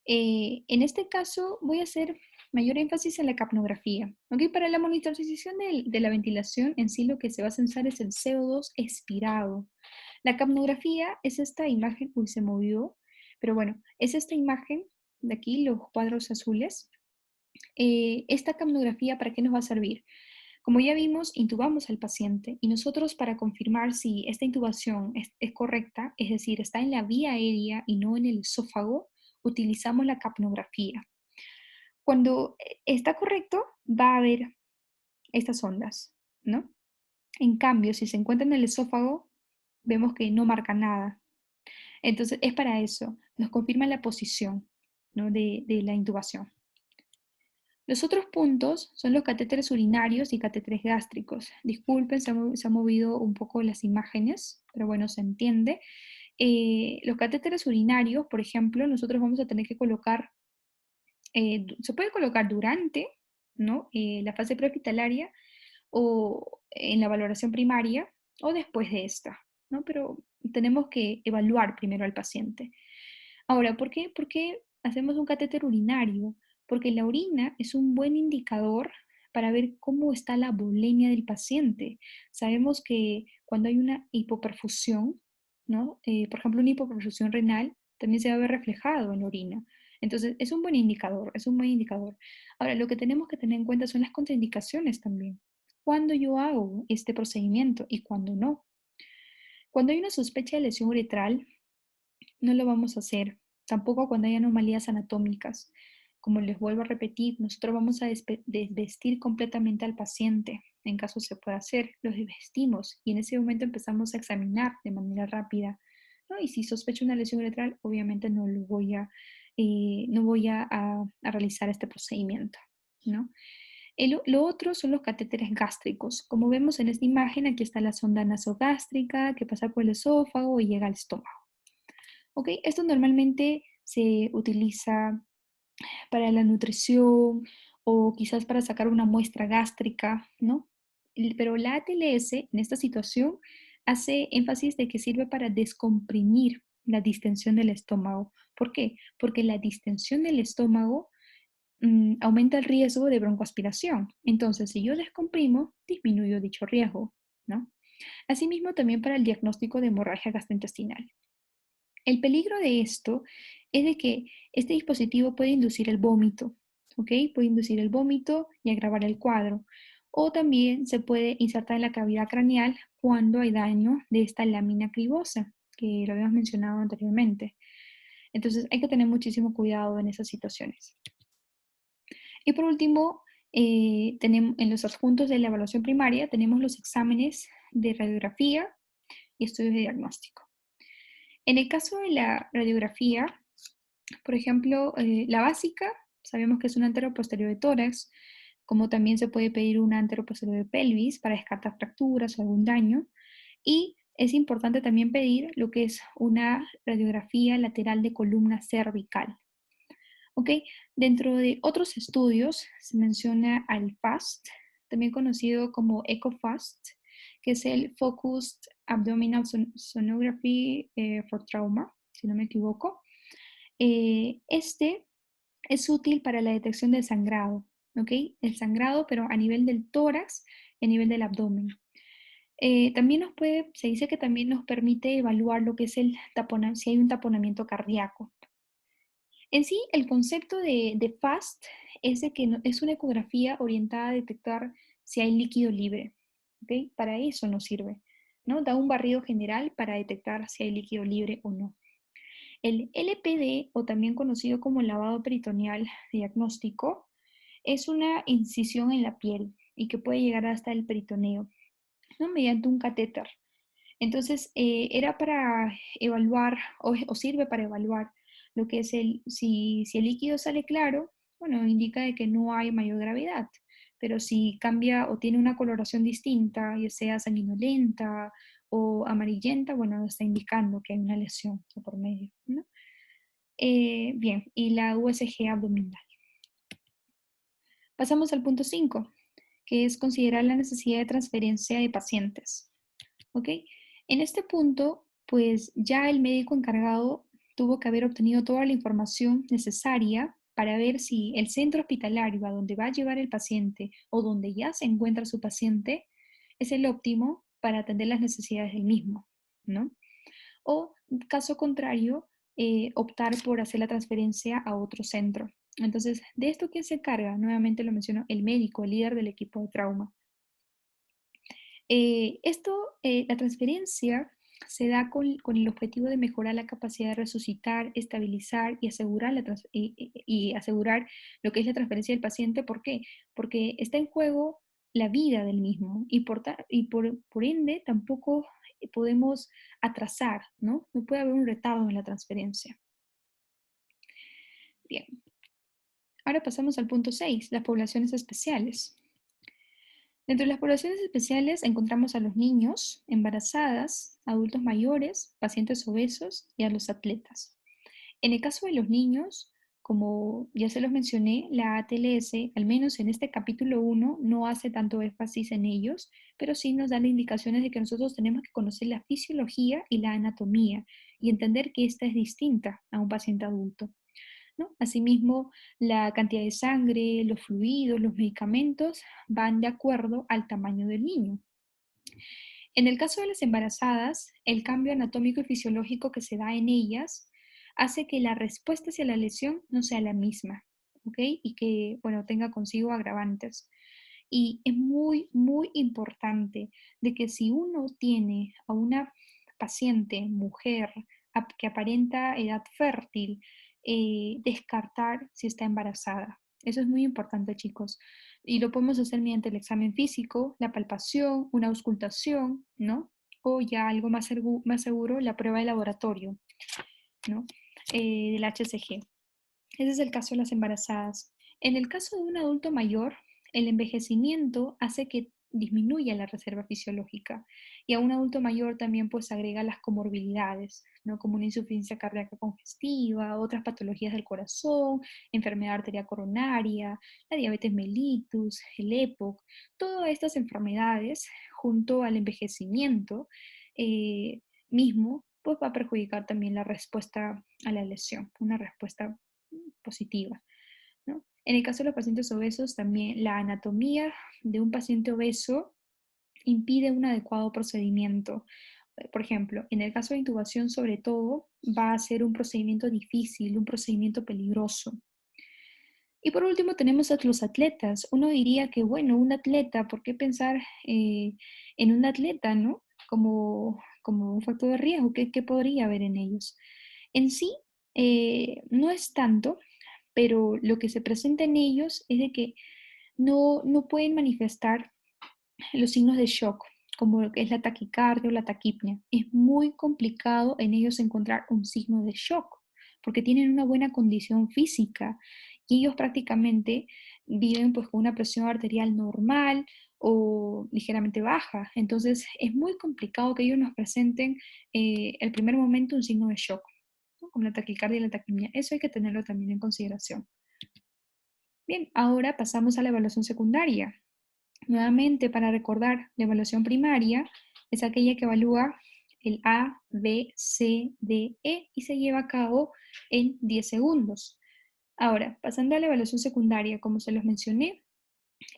En este caso voy a hacer mayor énfasis en la capnografía. ¿Ok? Para la monitorización de la ventilación en sí lo que se va a censar es el CO2 expirado. La capnografía es esta imagen, uy, se movió, pero bueno, es esta imagen de aquí, los cuadros azules. Esta capnografía, ¿para qué nos va a servir? Como ya vimos, intubamos al paciente y nosotros para confirmar si esta intubación es correcta, es decir, está en la vía aérea y no en el esófago, utilizamos la capnografía. Cuando está correcto, va a haber estas ondas, ¿no? En cambio, si se encuentra en el esófago, vemos que no marca nada. Entonces, es para eso, nos confirma la posición, ¿no? de la intubación. Los otros puntos son los catéteres urinarios y catéteres gástricos. Disculpen, se han movido un poco las imágenes, pero bueno, se entiende. Los catéteres urinarios, por ejemplo, nosotros vamos a tener que colocar, se puede colocar durante, ¿no? La fase prehospitalaria o en la valoración primaria o después de esta, ¿no? Pero tenemos que evaluar primero al paciente. Ahora, ¿por qué hacemos un catéter urinario? Porque la orina es un buen indicador para ver cómo está la volemia del paciente. Sabemos que cuando hay una hipoperfusión, ¿no? Por ejemplo, una hipoperfusión renal también se va a ver reflejado en la orina. Entonces, es un buen indicador, es un buen indicador. Ahora, lo que tenemos que tener en cuenta son las contraindicaciones también. ¿Cuándo yo hago este procedimiento y cuándo no? Cuando hay una sospecha de lesión uretral, no lo vamos a hacer. Tampoco cuando hay anomalías anatómicas. Como les vuelvo a repetir, nosotros vamos a desvestir completamente al paciente. En caso se pueda hacer, los desvestimos y en ese momento empezamos a examinar de manera rápida, ¿no? Y si sospecho una lesión uretral, obviamente no voy a realizar este procedimiento, ¿no? Lo otro son los catéteres gástricos. Como vemos en esta imagen, aquí está la sonda nasogástrica que pasa por el esófago y llega al estómago. ¿Ok? Esto normalmente se utiliza para la nutrición o quizás para sacar una muestra gástrica, ¿no? Pero la ATLS en esta situación hace énfasis de que sirve para descomprimir la distensión del estómago. ¿Por qué? Porque la distensión del estómago aumenta el riesgo de broncoaspiración. Entonces, si yo descomprimo, disminuyo dicho riesgo, ¿no? Asimismo, también para el diagnóstico de hemorragia gastrointestinal. El peligro de esto es de que este dispositivo puede inducir el vómito, ¿ok? Puede inducir el vómito y agravar el cuadro. O también se puede insertar en la cavidad craneal cuando hay daño de esta lámina cribosa, que lo habíamos mencionado anteriormente. Entonces hay que tener muchísimo cuidado en esas situaciones. Y por último, tenemos, en los adjuntos de la evaluación primaria tenemos los exámenes de radiografía y estudios de diagnóstico. En el caso de la radiografía, por ejemplo, la básica, sabemos que es un anteroposterior de tórax, como también se puede pedir un anteroposterior de pelvis para descartar fracturas o algún daño. Y es importante también pedir lo que es una radiografía lateral de columna cervical. ¿Ok? Dentro de otros estudios se menciona al FAST, también conocido como ECOFAST, que es el Focused Abdominal Sonography for Trauma, si no me equivoco. Este es útil para la detección del sangrado, ¿ok? El sangrado, pero a nivel del tórax y a nivel del abdomen. También se dice que también nos permite evaluar lo que es si hay un taponamiento cardíaco. En sí, el concepto de FAST es de que es una ecografía orientada a detectar si hay líquido libre, ¿ok? Para eso nos sirve, ¿no? Da un barrido general para detectar si hay líquido libre o no. El LPD, o también conocido como lavado peritoneal diagnóstico, es una incisión en la piel y que puede llegar hasta el peritoneo, ¿no? Mediante un catéter. Entonces, era para evaluar o sirve para evaluar lo que es si el líquido sale claro, bueno, indica de que no hay mayor gravedad, pero si cambia o tiene una coloración distinta, ya sea sanguinolenta o amarillenta, bueno, está indicando que hay una lesión de por medio, ¿no? Bien, y la USG abdominal. Pasamos al punto 5, que es considerar la necesidad de transferencia de pacientes. ¿Ok? En este punto, pues ya el médico encargado tuvo que haber obtenido toda la información necesaria para ver si el centro hospitalario a donde va a llevar el paciente o donde ya se encuentra su paciente es el óptimo para atender las necesidades del mismo, ¿no? O, caso contrario, optar por hacer la transferencia a otro centro. Entonces, ¿de esto quién se encarga? Nuevamente lo menciono, el médico, el líder del equipo de trauma. La transferencia se da con el objetivo de mejorar la capacidad de resucitar, estabilizar y asegurar lo que es la transferencia del paciente. ¿Por qué? Porque está en juego la vida del mismo y por ende tampoco podemos atrasar, ¿no? No puede haber un retardo en la transferencia. Bien, ahora pasamos al punto 6, las poblaciones especiales. Dentro de las poblaciones especiales encontramos a los niños, embarazadas, adultos mayores, pacientes obesos y a los atletas. En el caso de los niños, como ya se los mencioné, la ATLS, al menos en este capítulo 1, no hace tanto énfasis en ellos, pero sí nos da las indicaciones de que nosotros tenemos que conocer la fisiología y la anatomía y entender que esta es distinta a un paciente adulto, ¿no? Asimismo, la cantidad de sangre, los fluidos, los medicamentos van de acuerdo al tamaño del niño. En el caso de las embarazadas, el cambio anatómico y fisiológico que se da en ellas hace que la respuesta hacia la lesión no sea la misma, ¿ok? Y que, bueno, tenga consigo agravantes. Y es muy, muy importante de que si uno tiene a una paciente, mujer, que aparenta edad fértil, descartar si está embarazada. Eso es muy importante, chicos. Y lo podemos hacer mediante el examen físico, la palpación, una auscultación, ¿no? O ya algo más seguro, la prueba de laboratorio, ¿no? Del HCG. Ese es el caso de las embarazadas. En el caso de un adulto mayor, el envejecimiento hace que disminuya la reserva fisiológica y a un adulto mayor también pues agrega las comorbilidades, ¿no? Como una insuficiencia cardíaca congestiva, otras patologías del corazón, enfermedad arterial coronaria, la diabetes mellitus, el EPOC, todas estas enfermedades junto al envejecimiento eh, mismo pues va a perjudicar también la respuesta a la lesión, una respuesta positiva, ¿no? En el caso de los pacientes obesos, también la anatomía de un paciente obeso impide un adecuado procedimiento. Por ejemplo, en el caso de intubación, sobre todo, va a ser un procedimiento difícil, un procedimiento peligroso. Y por último tenemos a los atletas. Uno diría que, bueno, un atleta, ¿por qué pensar en un atleta, ¿no? Como un factor de riesgo, ¿qué podría haber en ellos? En sí, no es tanto, pero lo que se presenta en ellos es de que no pueden manifestar los signos de shock, como lo que es la taquicardia o la taquipnea. Es muy complicado en ellos encontrar un signo de shock, porque tienen una buena condición física y ellos prácticamente viven pues con una presión arterial normal o ligeramente baja. Entonces es muy complicado que ellos nos presenten el primer momento un signo de shock, ¿no? Como la taquicardia y la taquipnea. Eso hay que tenerlo también en consideración. Bien, ahora pasamos a la evaluación secundaria. Nuevamente, para recordar, la evaluación primaria es aquella que evalúa el A, B, C, D, E y se lleva a cabo en 10 segundos. Ahora, pasando a la evaluación secundaria, como se los mencioné,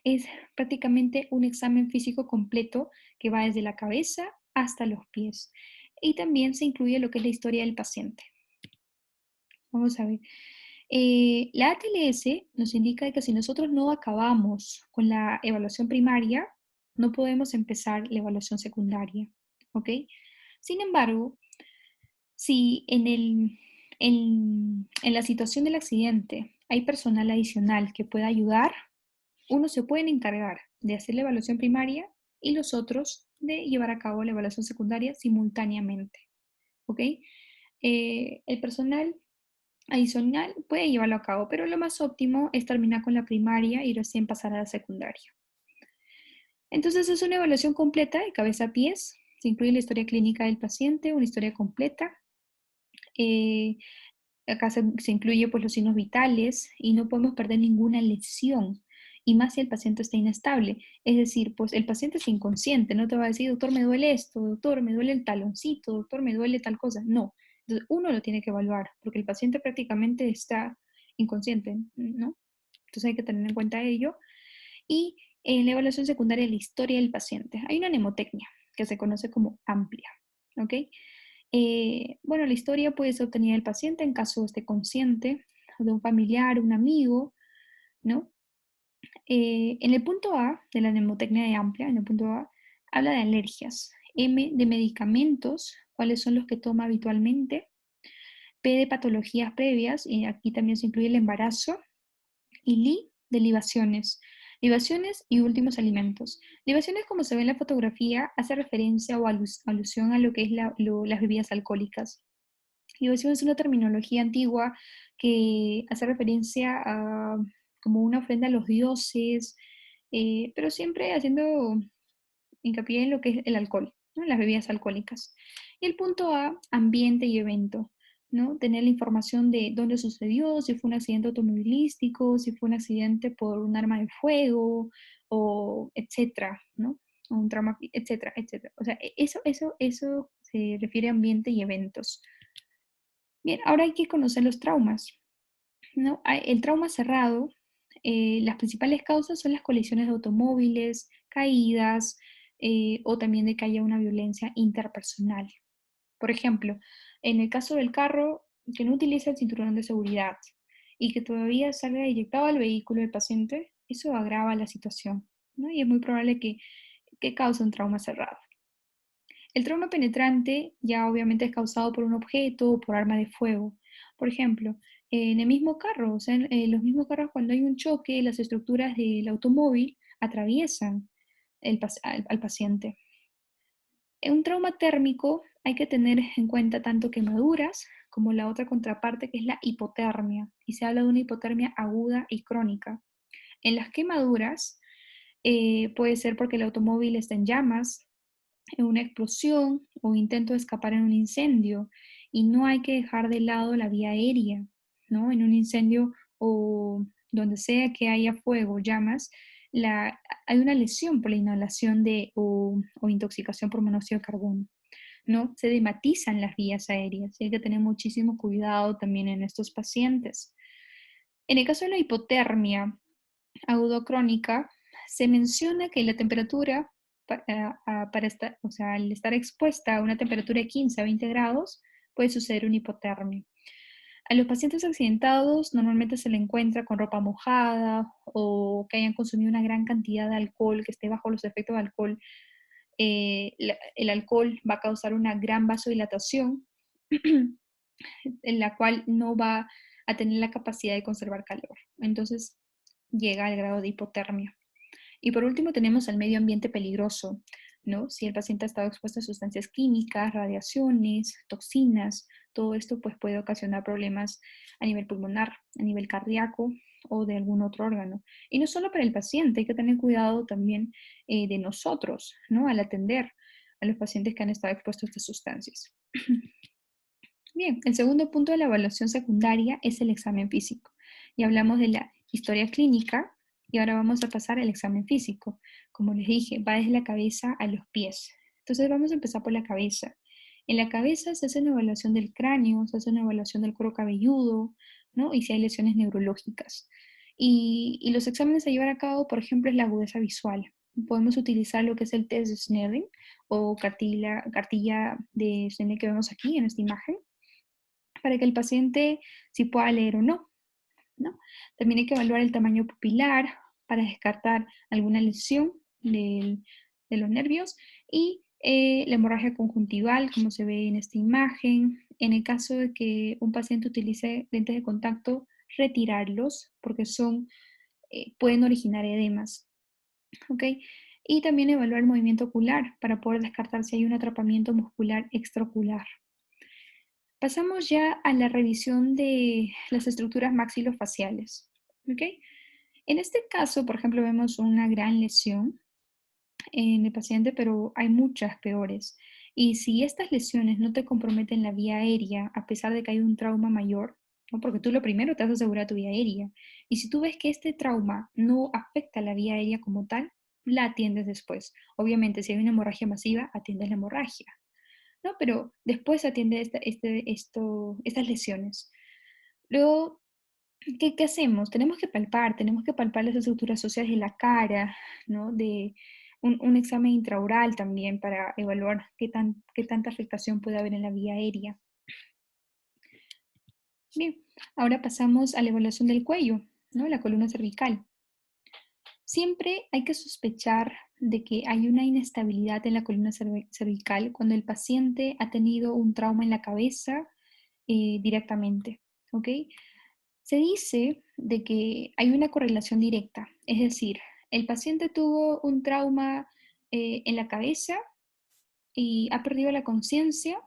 es prácticamente un examen físico completo que va desde la cabeza hasta los pies. Y también se incluye lo que es la historia del paciente. Vamos a ver. La ATLS nos indica que si nosotros no acabamos con la evaluación primaria, no podemos empezar la evaluación secundaria, ¿ok? Sin embargo, si en la situación del accidente hay personal adicional que pueda ayudar, unos se pueden encargar de hacer la evaluación primaria y los otros de llevar a cabo la evaluación secundaria simultáneamente, ¿ok? El personal adicional puede llevarlo a cabo, pero lo más óptimo es terminar con la primaria y recién pasar a la secundaria. Entonces es una evaluación completa de cabeza a pies. Se incluye la historia clínica del paciente, una historia completa. Eh, Acá se incluye pues, los signos vitales y no podemos perder ninguna lesión. Y más si el paciente está inestable. Es decir, pues el paciente es inconsciente, no te va a decir, doctor, me duele esto, doctor, me duele el taloncito, doctor, me duele tal cosa. No. Entonces uno lo tiene que evaluar, porque el paciente prácticamente está inconsciente, ¿no? Entonces hay que tener en cuenta ello. Y en la evaluación secundaria, la historia del paciente. Hay una mnemotecnia que se conoce como amplia, ¿ok? Bueno, la historia puede ser obtenida del paciente en caso esté consciente, o de un familiar, un amigo, ¿no? En el punto A de la mnemotecnia de amplia, en el punto A, habla de alergias. M de medicamentos, cuáles son los que toma habitualmente. P de patologías previas, y aquí también se incluye el embarazo. Y Li de libaciones. Libaciones y últimos alimentos. Libaciones, como se ve en la fotografía, hace referencia o alusión a lo que es las bebidas alcohólicas. Libación es una terminología antigua que hace referencia a como una ofrenda a los dioses, pero siempre haciendo hincapié en lo que es el alcohol, ¿no? Las bebidas alcohólicas. Y el punto A, ambiente y evento. ¿no? Tener la información de dónde sucedió, si fue un accidente automovilístico, si fue un accidente por un arma de fuego, o etcétera, ¿no? O un trauma, etcétera, etcétera. O sea, eso se refiere a ambiente y eventos. Bien, ahora hay que conocer los traumas, ¿no? El trauma cerrado, las principales causas son las colisiones de automóviles, caídas, o también de que haya una violencia interpersonal. Por ejemplo, en el caso del carro que no utiliza el cinturón de seguridad y que todavía salga eyectado al vehículo del paciente, eso agrava la situación, ¿no? Y es muy probable que cause un trauma cerrado. El trauma penetrante ya obviamente es causado por un objeto o por arma de fuego. Por ejemplo, en el mismo carro, o sea, en los mismos carros cuando hay un choque, las estructuras del automóvil atraviesan al paciente. En un trauma térmico hay que tener en cuenta tanto quemaduras como la otra contraparte que es la hipotermia. Y se habla de una hipotermia aguda y crónica. En las quemaduras puede ser porque el automóvil está en llamas, en una explosión o intento de escapar en un incendio. Y no hay que dejar de lado la vía aérea, ¿no? En un incendio o donde sea que haya fuego, llamas, hay una lesión por la inhalación o intoxicación por monóxido de carbono, ¿no? Se dematizan las vías aéreas y hay que tener muchísimo cuidado también en estos pacientes. En el caso de la hipotermia agudo-crónica, se menciona que la temperatura para estar, o sea, al estar expuesta a una temperatura de 15 a 20 grados, puede suceder una hipotermia. A los pacientes accidentados normalmente se le encuentra con ropa mojada o que hayan consumido una gran cantidad de alcohol, que esté bajo los efectos de alcohol. El alcohol va a causar una gran vasodilatación en la cual no va a tener la capacidad de conservar calor. Entonces llega al grado de hipotermia. Y por último tenemos el medio ambiente peligroso, ¿no? Si el paciente ha estado expuesto a sustancias químicas, radiaciones, toxinas, todo esto pues puede ocasionar problemas a nivel pulmonar, a nivel cardíaco o de algún otro órgano. Y no solo para el paciente, hay que tener cuidado también de nosotros, ¿no? Al atender a los pacientes que han estado expuestos a estas sustancias. Bien, el segundo punto de la evaluación secundaria es el examen físico. Ya hablamos de la historia clínica y ahora vamos a pasar al examen físico. Como les dije, va desde la cabeza a los pies. Entonces vamos a empezar por la cabeza. En la cabeza se hace una evaluación del cráneo, se hace una evaluación del cuero cabelludo, ¿no? Y si hay lesiones neurológicas. Y los exámenes a llevar a cabo, por ejemplo, es la agudeza visual. Podemos utilizar lo que es el test de Snellen o cartilla de Snellen que vemos aquí en esta imagen para que el paciente si pueda leer o no, ¿no? También hay que evaluar el tamaño pupilar para descartar alguna lesión de los nervios y la hemorragia conjuntival, como se ve en esta imagen. En el caso de que un paciente utilice lentes de contacto, retirarlos porque pueden originar edemas, ¿ok? Y también evaluar el movimiento ocular para poder descartar si hay un atrapamiento muscular extraocular. Pasamos ya a la revisión de las estructuras maxilofaciales. ¿Ok? En este caso, por ejemplo, vemos una gran lesión en el paciente, pero hay muchas peores. Y si estas lesiones no te comprometen la vía aérea, a pesar de que hay un trauma mayor, ¿no? Porque tú lo primero te vas a asegurar tu vía aérea. Y si tú ves que este trauma no afecta la vía aérea como tal, la atiendes después. Obviamente, si hay una hemorragia masiva, atiendes la hemorragia. ¿No? Pero después atiende estas lesiones. Luego, ¿qué hacemos? Tenemos que palpar las estructuras óseas de la cara, ¿no? De un examen intraoral también para evaluar qué tanta afectación puede haber en la vía aérea. Bien, ahora pasamos a la evaluación del cuello, ¿no? La columna cervical. Siempre hay que sospechar de que hay una inestabilidad en la columna cervical cuando el paciente ha tenido un trauma en la cabeza directamente, ¿ok? Se dice de que hay una correlación directa, es decir, el paciente tuvo un trauma en la cabeza y ha perdido la conciencia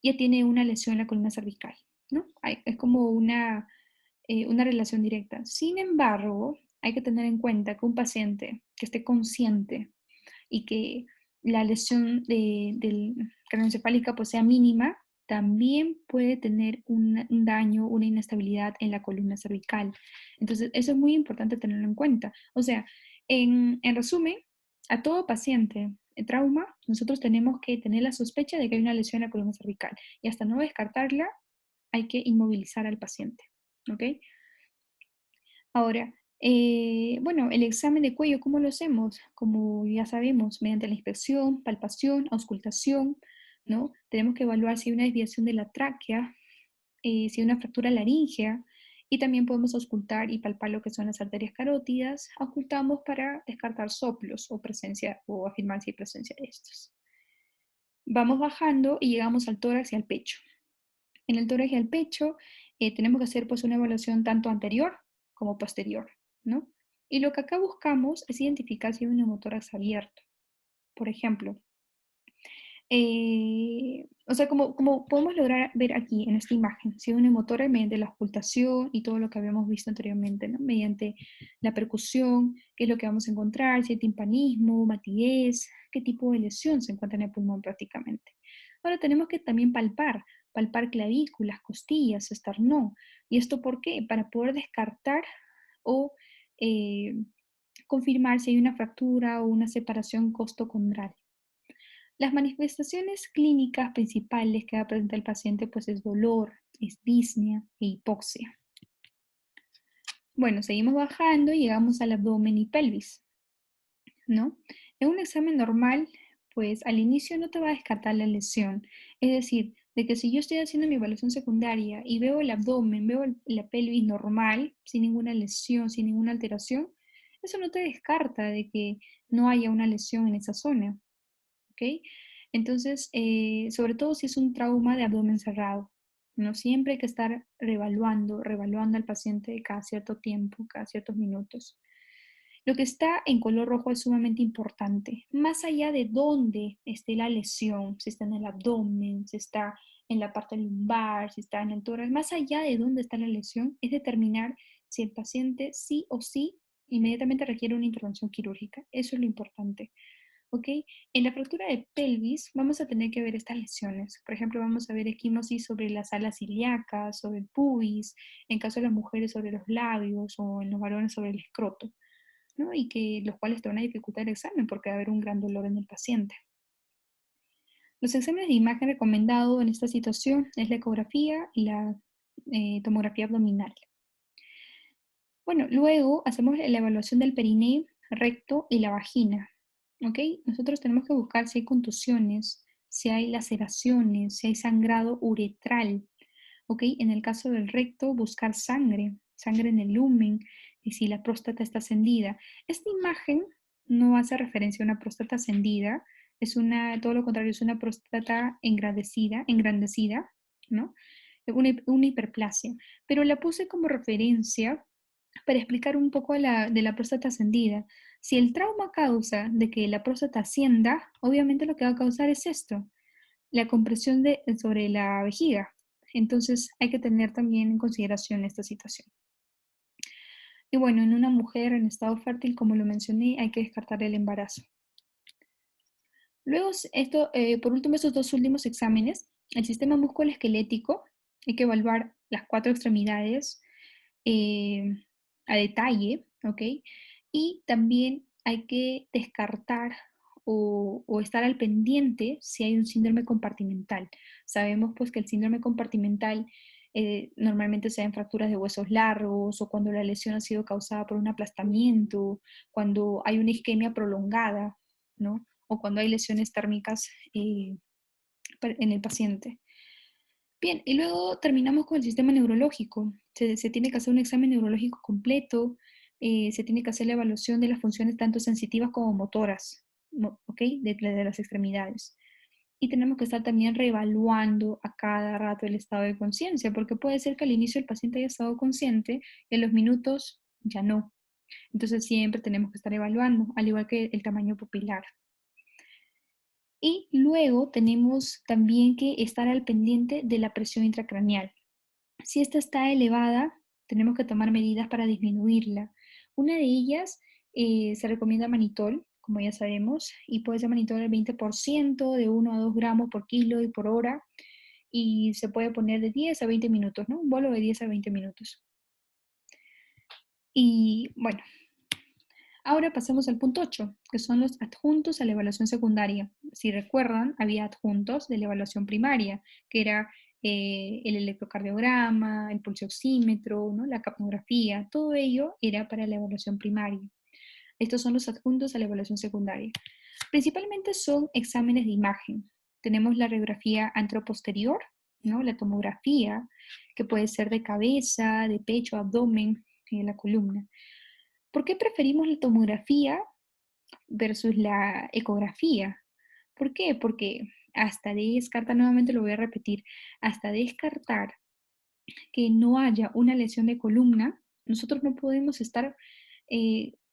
y tiene una lesión en la columna cervical, ¿no? Es como una relación directa. Sin embargo, hay que tener en cuenta que un paciente que esté consciente y que la lesión del craneoencefálica pues sea mínima, también puede tener un daño, una inestabilidad en la columna cervical. Entonces, eso es muy importante tenerlo en cuenta. O sea, en resumen, a todo paciente de trauma, nosotros tenemos que tener la sospecha de que hay una lesión en la columna cervical y hasta no descartarla, hay que inmovilizar al paciente. ¿Ok? Ahora, bueno, el examen de cuello, ¿cómo lo hacemos? Como ya sabemos, mediante la inspección, palpación, auscultación, ¿no? Tenemos que evaluar si hay una desviación de la tráquea, si hay una fractura laríngea, y también podemos auscultar y palpar lo que son las arterias carótidas. Auscultamos para descartar soplos o presencia, o afirmar si hay presencia de estos. Vamos bajando y llegamos al tórax y al pecho. En el tórax y el pecho tenemos que hacer pues una evaluación tanto anterior como posterior, ¿no? Y lo que acá buscamos es identificar si hay un neumotórax abierto. Por ejemplo, o sea, como podemos lograr ver aquí en esta imagen, si hay un neumotórax mediante la ocultación y todo lo que habíamos visto anteriormente, ¿no? Mediante la percusión, qué es lo que vamos a encontrar, si hay timpanismo, matidez, qué tipo de lesión se encuentra en el pulmón prácticamente. Ahora tenemos que también palpar clavículas, costillas, esternón. ¿Y esto por qué? Para poder descartar o eh, confirmar si hay una fractura o una separación costocondral. Las manifestaciones clínicas principales que va a presentar el paciente pues es dolor, es disnea e hipoxia. Bueno, seguimos bajando y llegamos al abdomen y pelvis, ¿no? En un examen normal, pues al inicio no te va a descartar la lesión. Es decir, de que si yo estoy haciendo mi evaluación secundaria y veo el abdomen, veo la pelvis normal, sin ninguna lesión, sin ninguna alteración, eso no te descarta de que no haya una lesión en esa zona. ¿Ok? Entonces, sobre todo si es un trauma de abdomen cerrado, ¿no? Siempre hay que estar revaluando al paciente cada cierto tiempo, cada ciertos minutos. Lo que está en color rojo es sumamente importante. Más allá de dónde esté la lesión, si está en el abdomen, si está en la parte lumbar, si está en el tórax, más allá de dónde está la lesión, es determinar si el paciente sí o sí inmediatamente requiere una intervención quirúrgica. Eso es lo importante. ¿Ok? En la fractura de pelvis vamos a tener que ver estas lesiones. Por ejemplo, vamos a ver equimosis sobre las alas ilíacas, sobre el pubis, en caso de las mujeres sobre los labios o en los varones sobre el escroto, ¿no? Y que los cuales te van a dificultar el examen porque va a haber un gran dolor en el paciente. Los exámenes de imagen recomendados en esta situación es la ecografía y la tomografía abdominal. Bueno, luego hacemos la evaluación del perineo, recto y la vagina. ¿Ok? Nosotros tenemos que buscar si hay contusiones, si hay laceraciones, si hay sangrado uretral. ¿Ok? En el caso del recto, buscar sangre en el lumen, y si la próstata está ascendida. Esta imagen no hace referencia a una próstata ascendida, es todo lo contrario, es una próstata engrandecida, ¿no? Una hiperplasia. Pero la puse como referencia para explicar un poco de la próstata ascendida. Si el trauma causa de que la próstata ascienda, obviamente lo que va a causar es esto, la compresión sobre la vejiga. Entonces hay que tener también en consideración esta situación. Y bueno, en una mujer en estado fértil, como lo mencioné, hay que descartar el embarazo. Luego, por último, estos dos últimos exámenes, el sistema musculoesquelético, hay que evaluar las cuatro extremidades, eh, a detalle, ¿ok? Y también hay que descartar o estar al pendiente si hay un síndrome compartimental. Sabemos pues que el síndrome compartimental normalmente se da en fracturas de huesos largos o cuando la lesión ha sido causada por un aplastamiento, cuando hay una isquemia prolongada, ¿no? O cuando hay lesiones térmicas en el paciente. Bien, y luego terminamos con el sistema neurológico. Se tiene que hacer un examen neurológico completo, se tiene que hacer la evaluación de las funciones tanto sensitivas como motoras, ¿ok? De las extremidades. Y tenemos que estar también reevaluando a cada rato el estado de conciencia, porque puede ser que al inicio el paciente haya estado consciente y en los minutos ya no. Entonces siempre tenemos que estar evaluando, al igual que el tamaño pupilar. Y luego tenemos también que estar al pendiente de la presión intracraneal. Si esta está elevada, tenemos que tomar medidas para disminuirla. Una de ellas se recomienda manitol, como ya sabemos, y puede ser manitol al 20% de 1 a 2 gramos por kilo y por hora. y se puede poner de 10 a 20 minutos, ¿no? Un bolo de 10 a 20 minutos. Y bueno, ahora pasemos al punto 8, que son los adjuntos a la evaluación secundaria. Si recuerdan, había adjuntos de la evaluación primaria, que era el electrocardiograma, el pulso oxímetro, ¿no? La capnografía, todo ello era para la evaluación primaria. Estos son los adjuntos a la evaluación secundaria. Principalmente son exámenes de imagen. Tenemos la radiografía anteroposterior, ¿no? La tomografía, que puede ser de cabeza, de pecho, abdomen, la columna. ¿Por qué preferimos la tomografía versus la ecografía? ¿Por qué? Porque hasta descartar, nuevamente lo voy a repetir, hasta descartar que no haya una lesión de columna, nosotros no podemos estar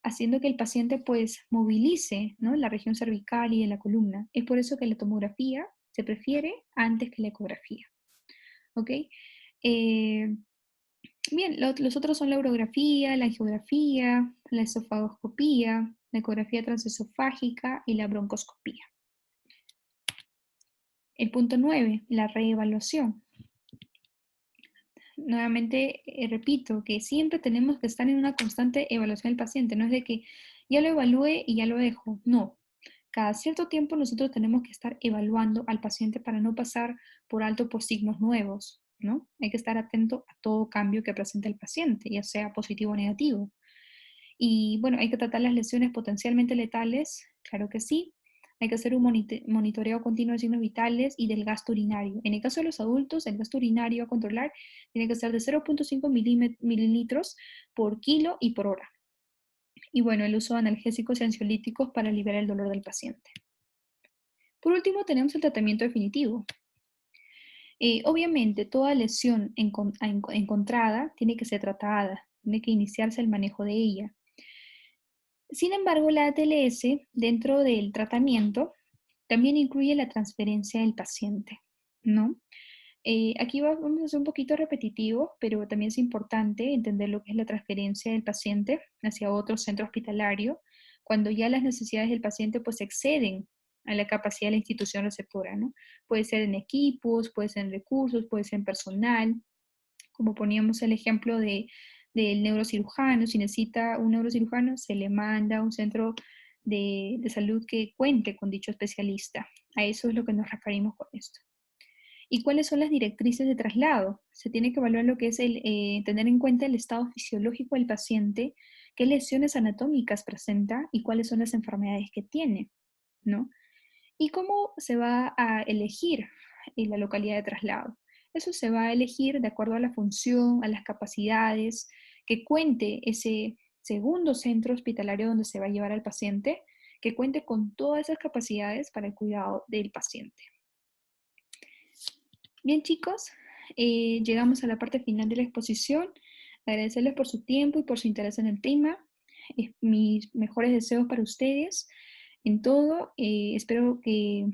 haciendo que el paciente pues movilice, ¿no? La región cervical y de la columna. Es por eso que la tomografía se prefiere antes que la ecografía. ¿Ok? Bien, los otros son la urografía, la angiografía, la esofagoscopía, la ecografía transesofágica y la broncoscopía. El punto 9, la reevaluación. Nuevamente, repito que siempre tenemos que estar en una constante evaluación del paciente. No es de que ya lo evalúe y ya lo dejo. No. Cada cierto tiempo nosotros tenemos que estar evaluando al paciente para no pasar por alto por signos nuevos, ¿no? Hay que estar atento a todo cambio que presente el paciente, ya sea positivo o negativo. Y bueno, hay que tratar las lesiones potencialmente letales, claro que sí. Hay que hacer un monitoreo continuo de signos vitales y del gasto urinario. En el caso de los adultos, el gasto urinario a controlar tiene que ser de 0.5 mililitros por kilo y por hora. Y bueno, el uso de analgésicos y ansiolíticos para aliviar el dolor del paciente. Por último, tenemos el tratamiento definitivo. Obviamente, toda lesión encontrada tiene que ser tratada, tiene que iniciarse el manejo de ella. Sin embargo, la ATLS, dentro del tratamiento, también incluye la transferencia del paciente, ¿no? Aquí vamos a ser un poquito repetitivos, pero también es importante entender lo que es la transferencia del paciente hacia otro centro hospitalario, cuando ya las necesidades del paciente pues exceden a la capacidad de la institución receptora, ¿no? Puede ser en equipos, puede ser en recursos, puede ser en personal, como poníamos el ejemplo del neurocirujano. Si necesita un neurocirujano, se le manda a un centro de salud que cuente con dicho especialista. A eso es lo que nos referimos con esto. ¿Y cuáles son las directrices de traslado? Se tiene que evaluar lo que es tener en cuenta el estado fisiológico del paciente, qué lesiones anatómicas presenta y cuáles son las enfermedades que tiene, ¿no? ¿Y cómo se va a elegir la localidad de traslado? Eso se va a elegir de acuerdo a la función, a las capacidades, que cuente ese segundo centro hospitalario donde se va a llevar al paciente, que cuente con todas esas capacidades para el cuidado del paciente. Bien, chicos, llegamos a la parte final de la exposición. Agradecerles por su tiempo y por su interés en el tema. Mis mejores deseos para ustedes en todo. Espero que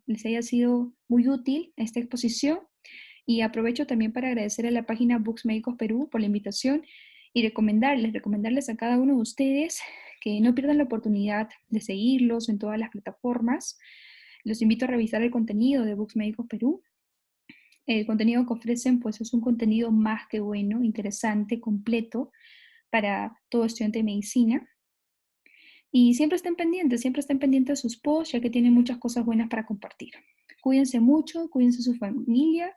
les haya sido muy útil esta exposición y aprovecho también para agradecer a la página Books Médicos Perú por la invitación y recomendarles a cada uno de ustedes que no pierdan la oportunidad de seguirlos en todas las plataformas. Los invito a revisar el contenido de Books Médicos Perú. El contenido que ofrecen pues es un contenido más que bueno, interesante, completo para todo estudiante de medicina. Y siempre estén pendientes de sus posts, ya que tienen muchas cosas buenas para compartir. Cuídense mucho, cuídense de su familia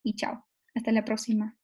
y chao. Hasta la próxima.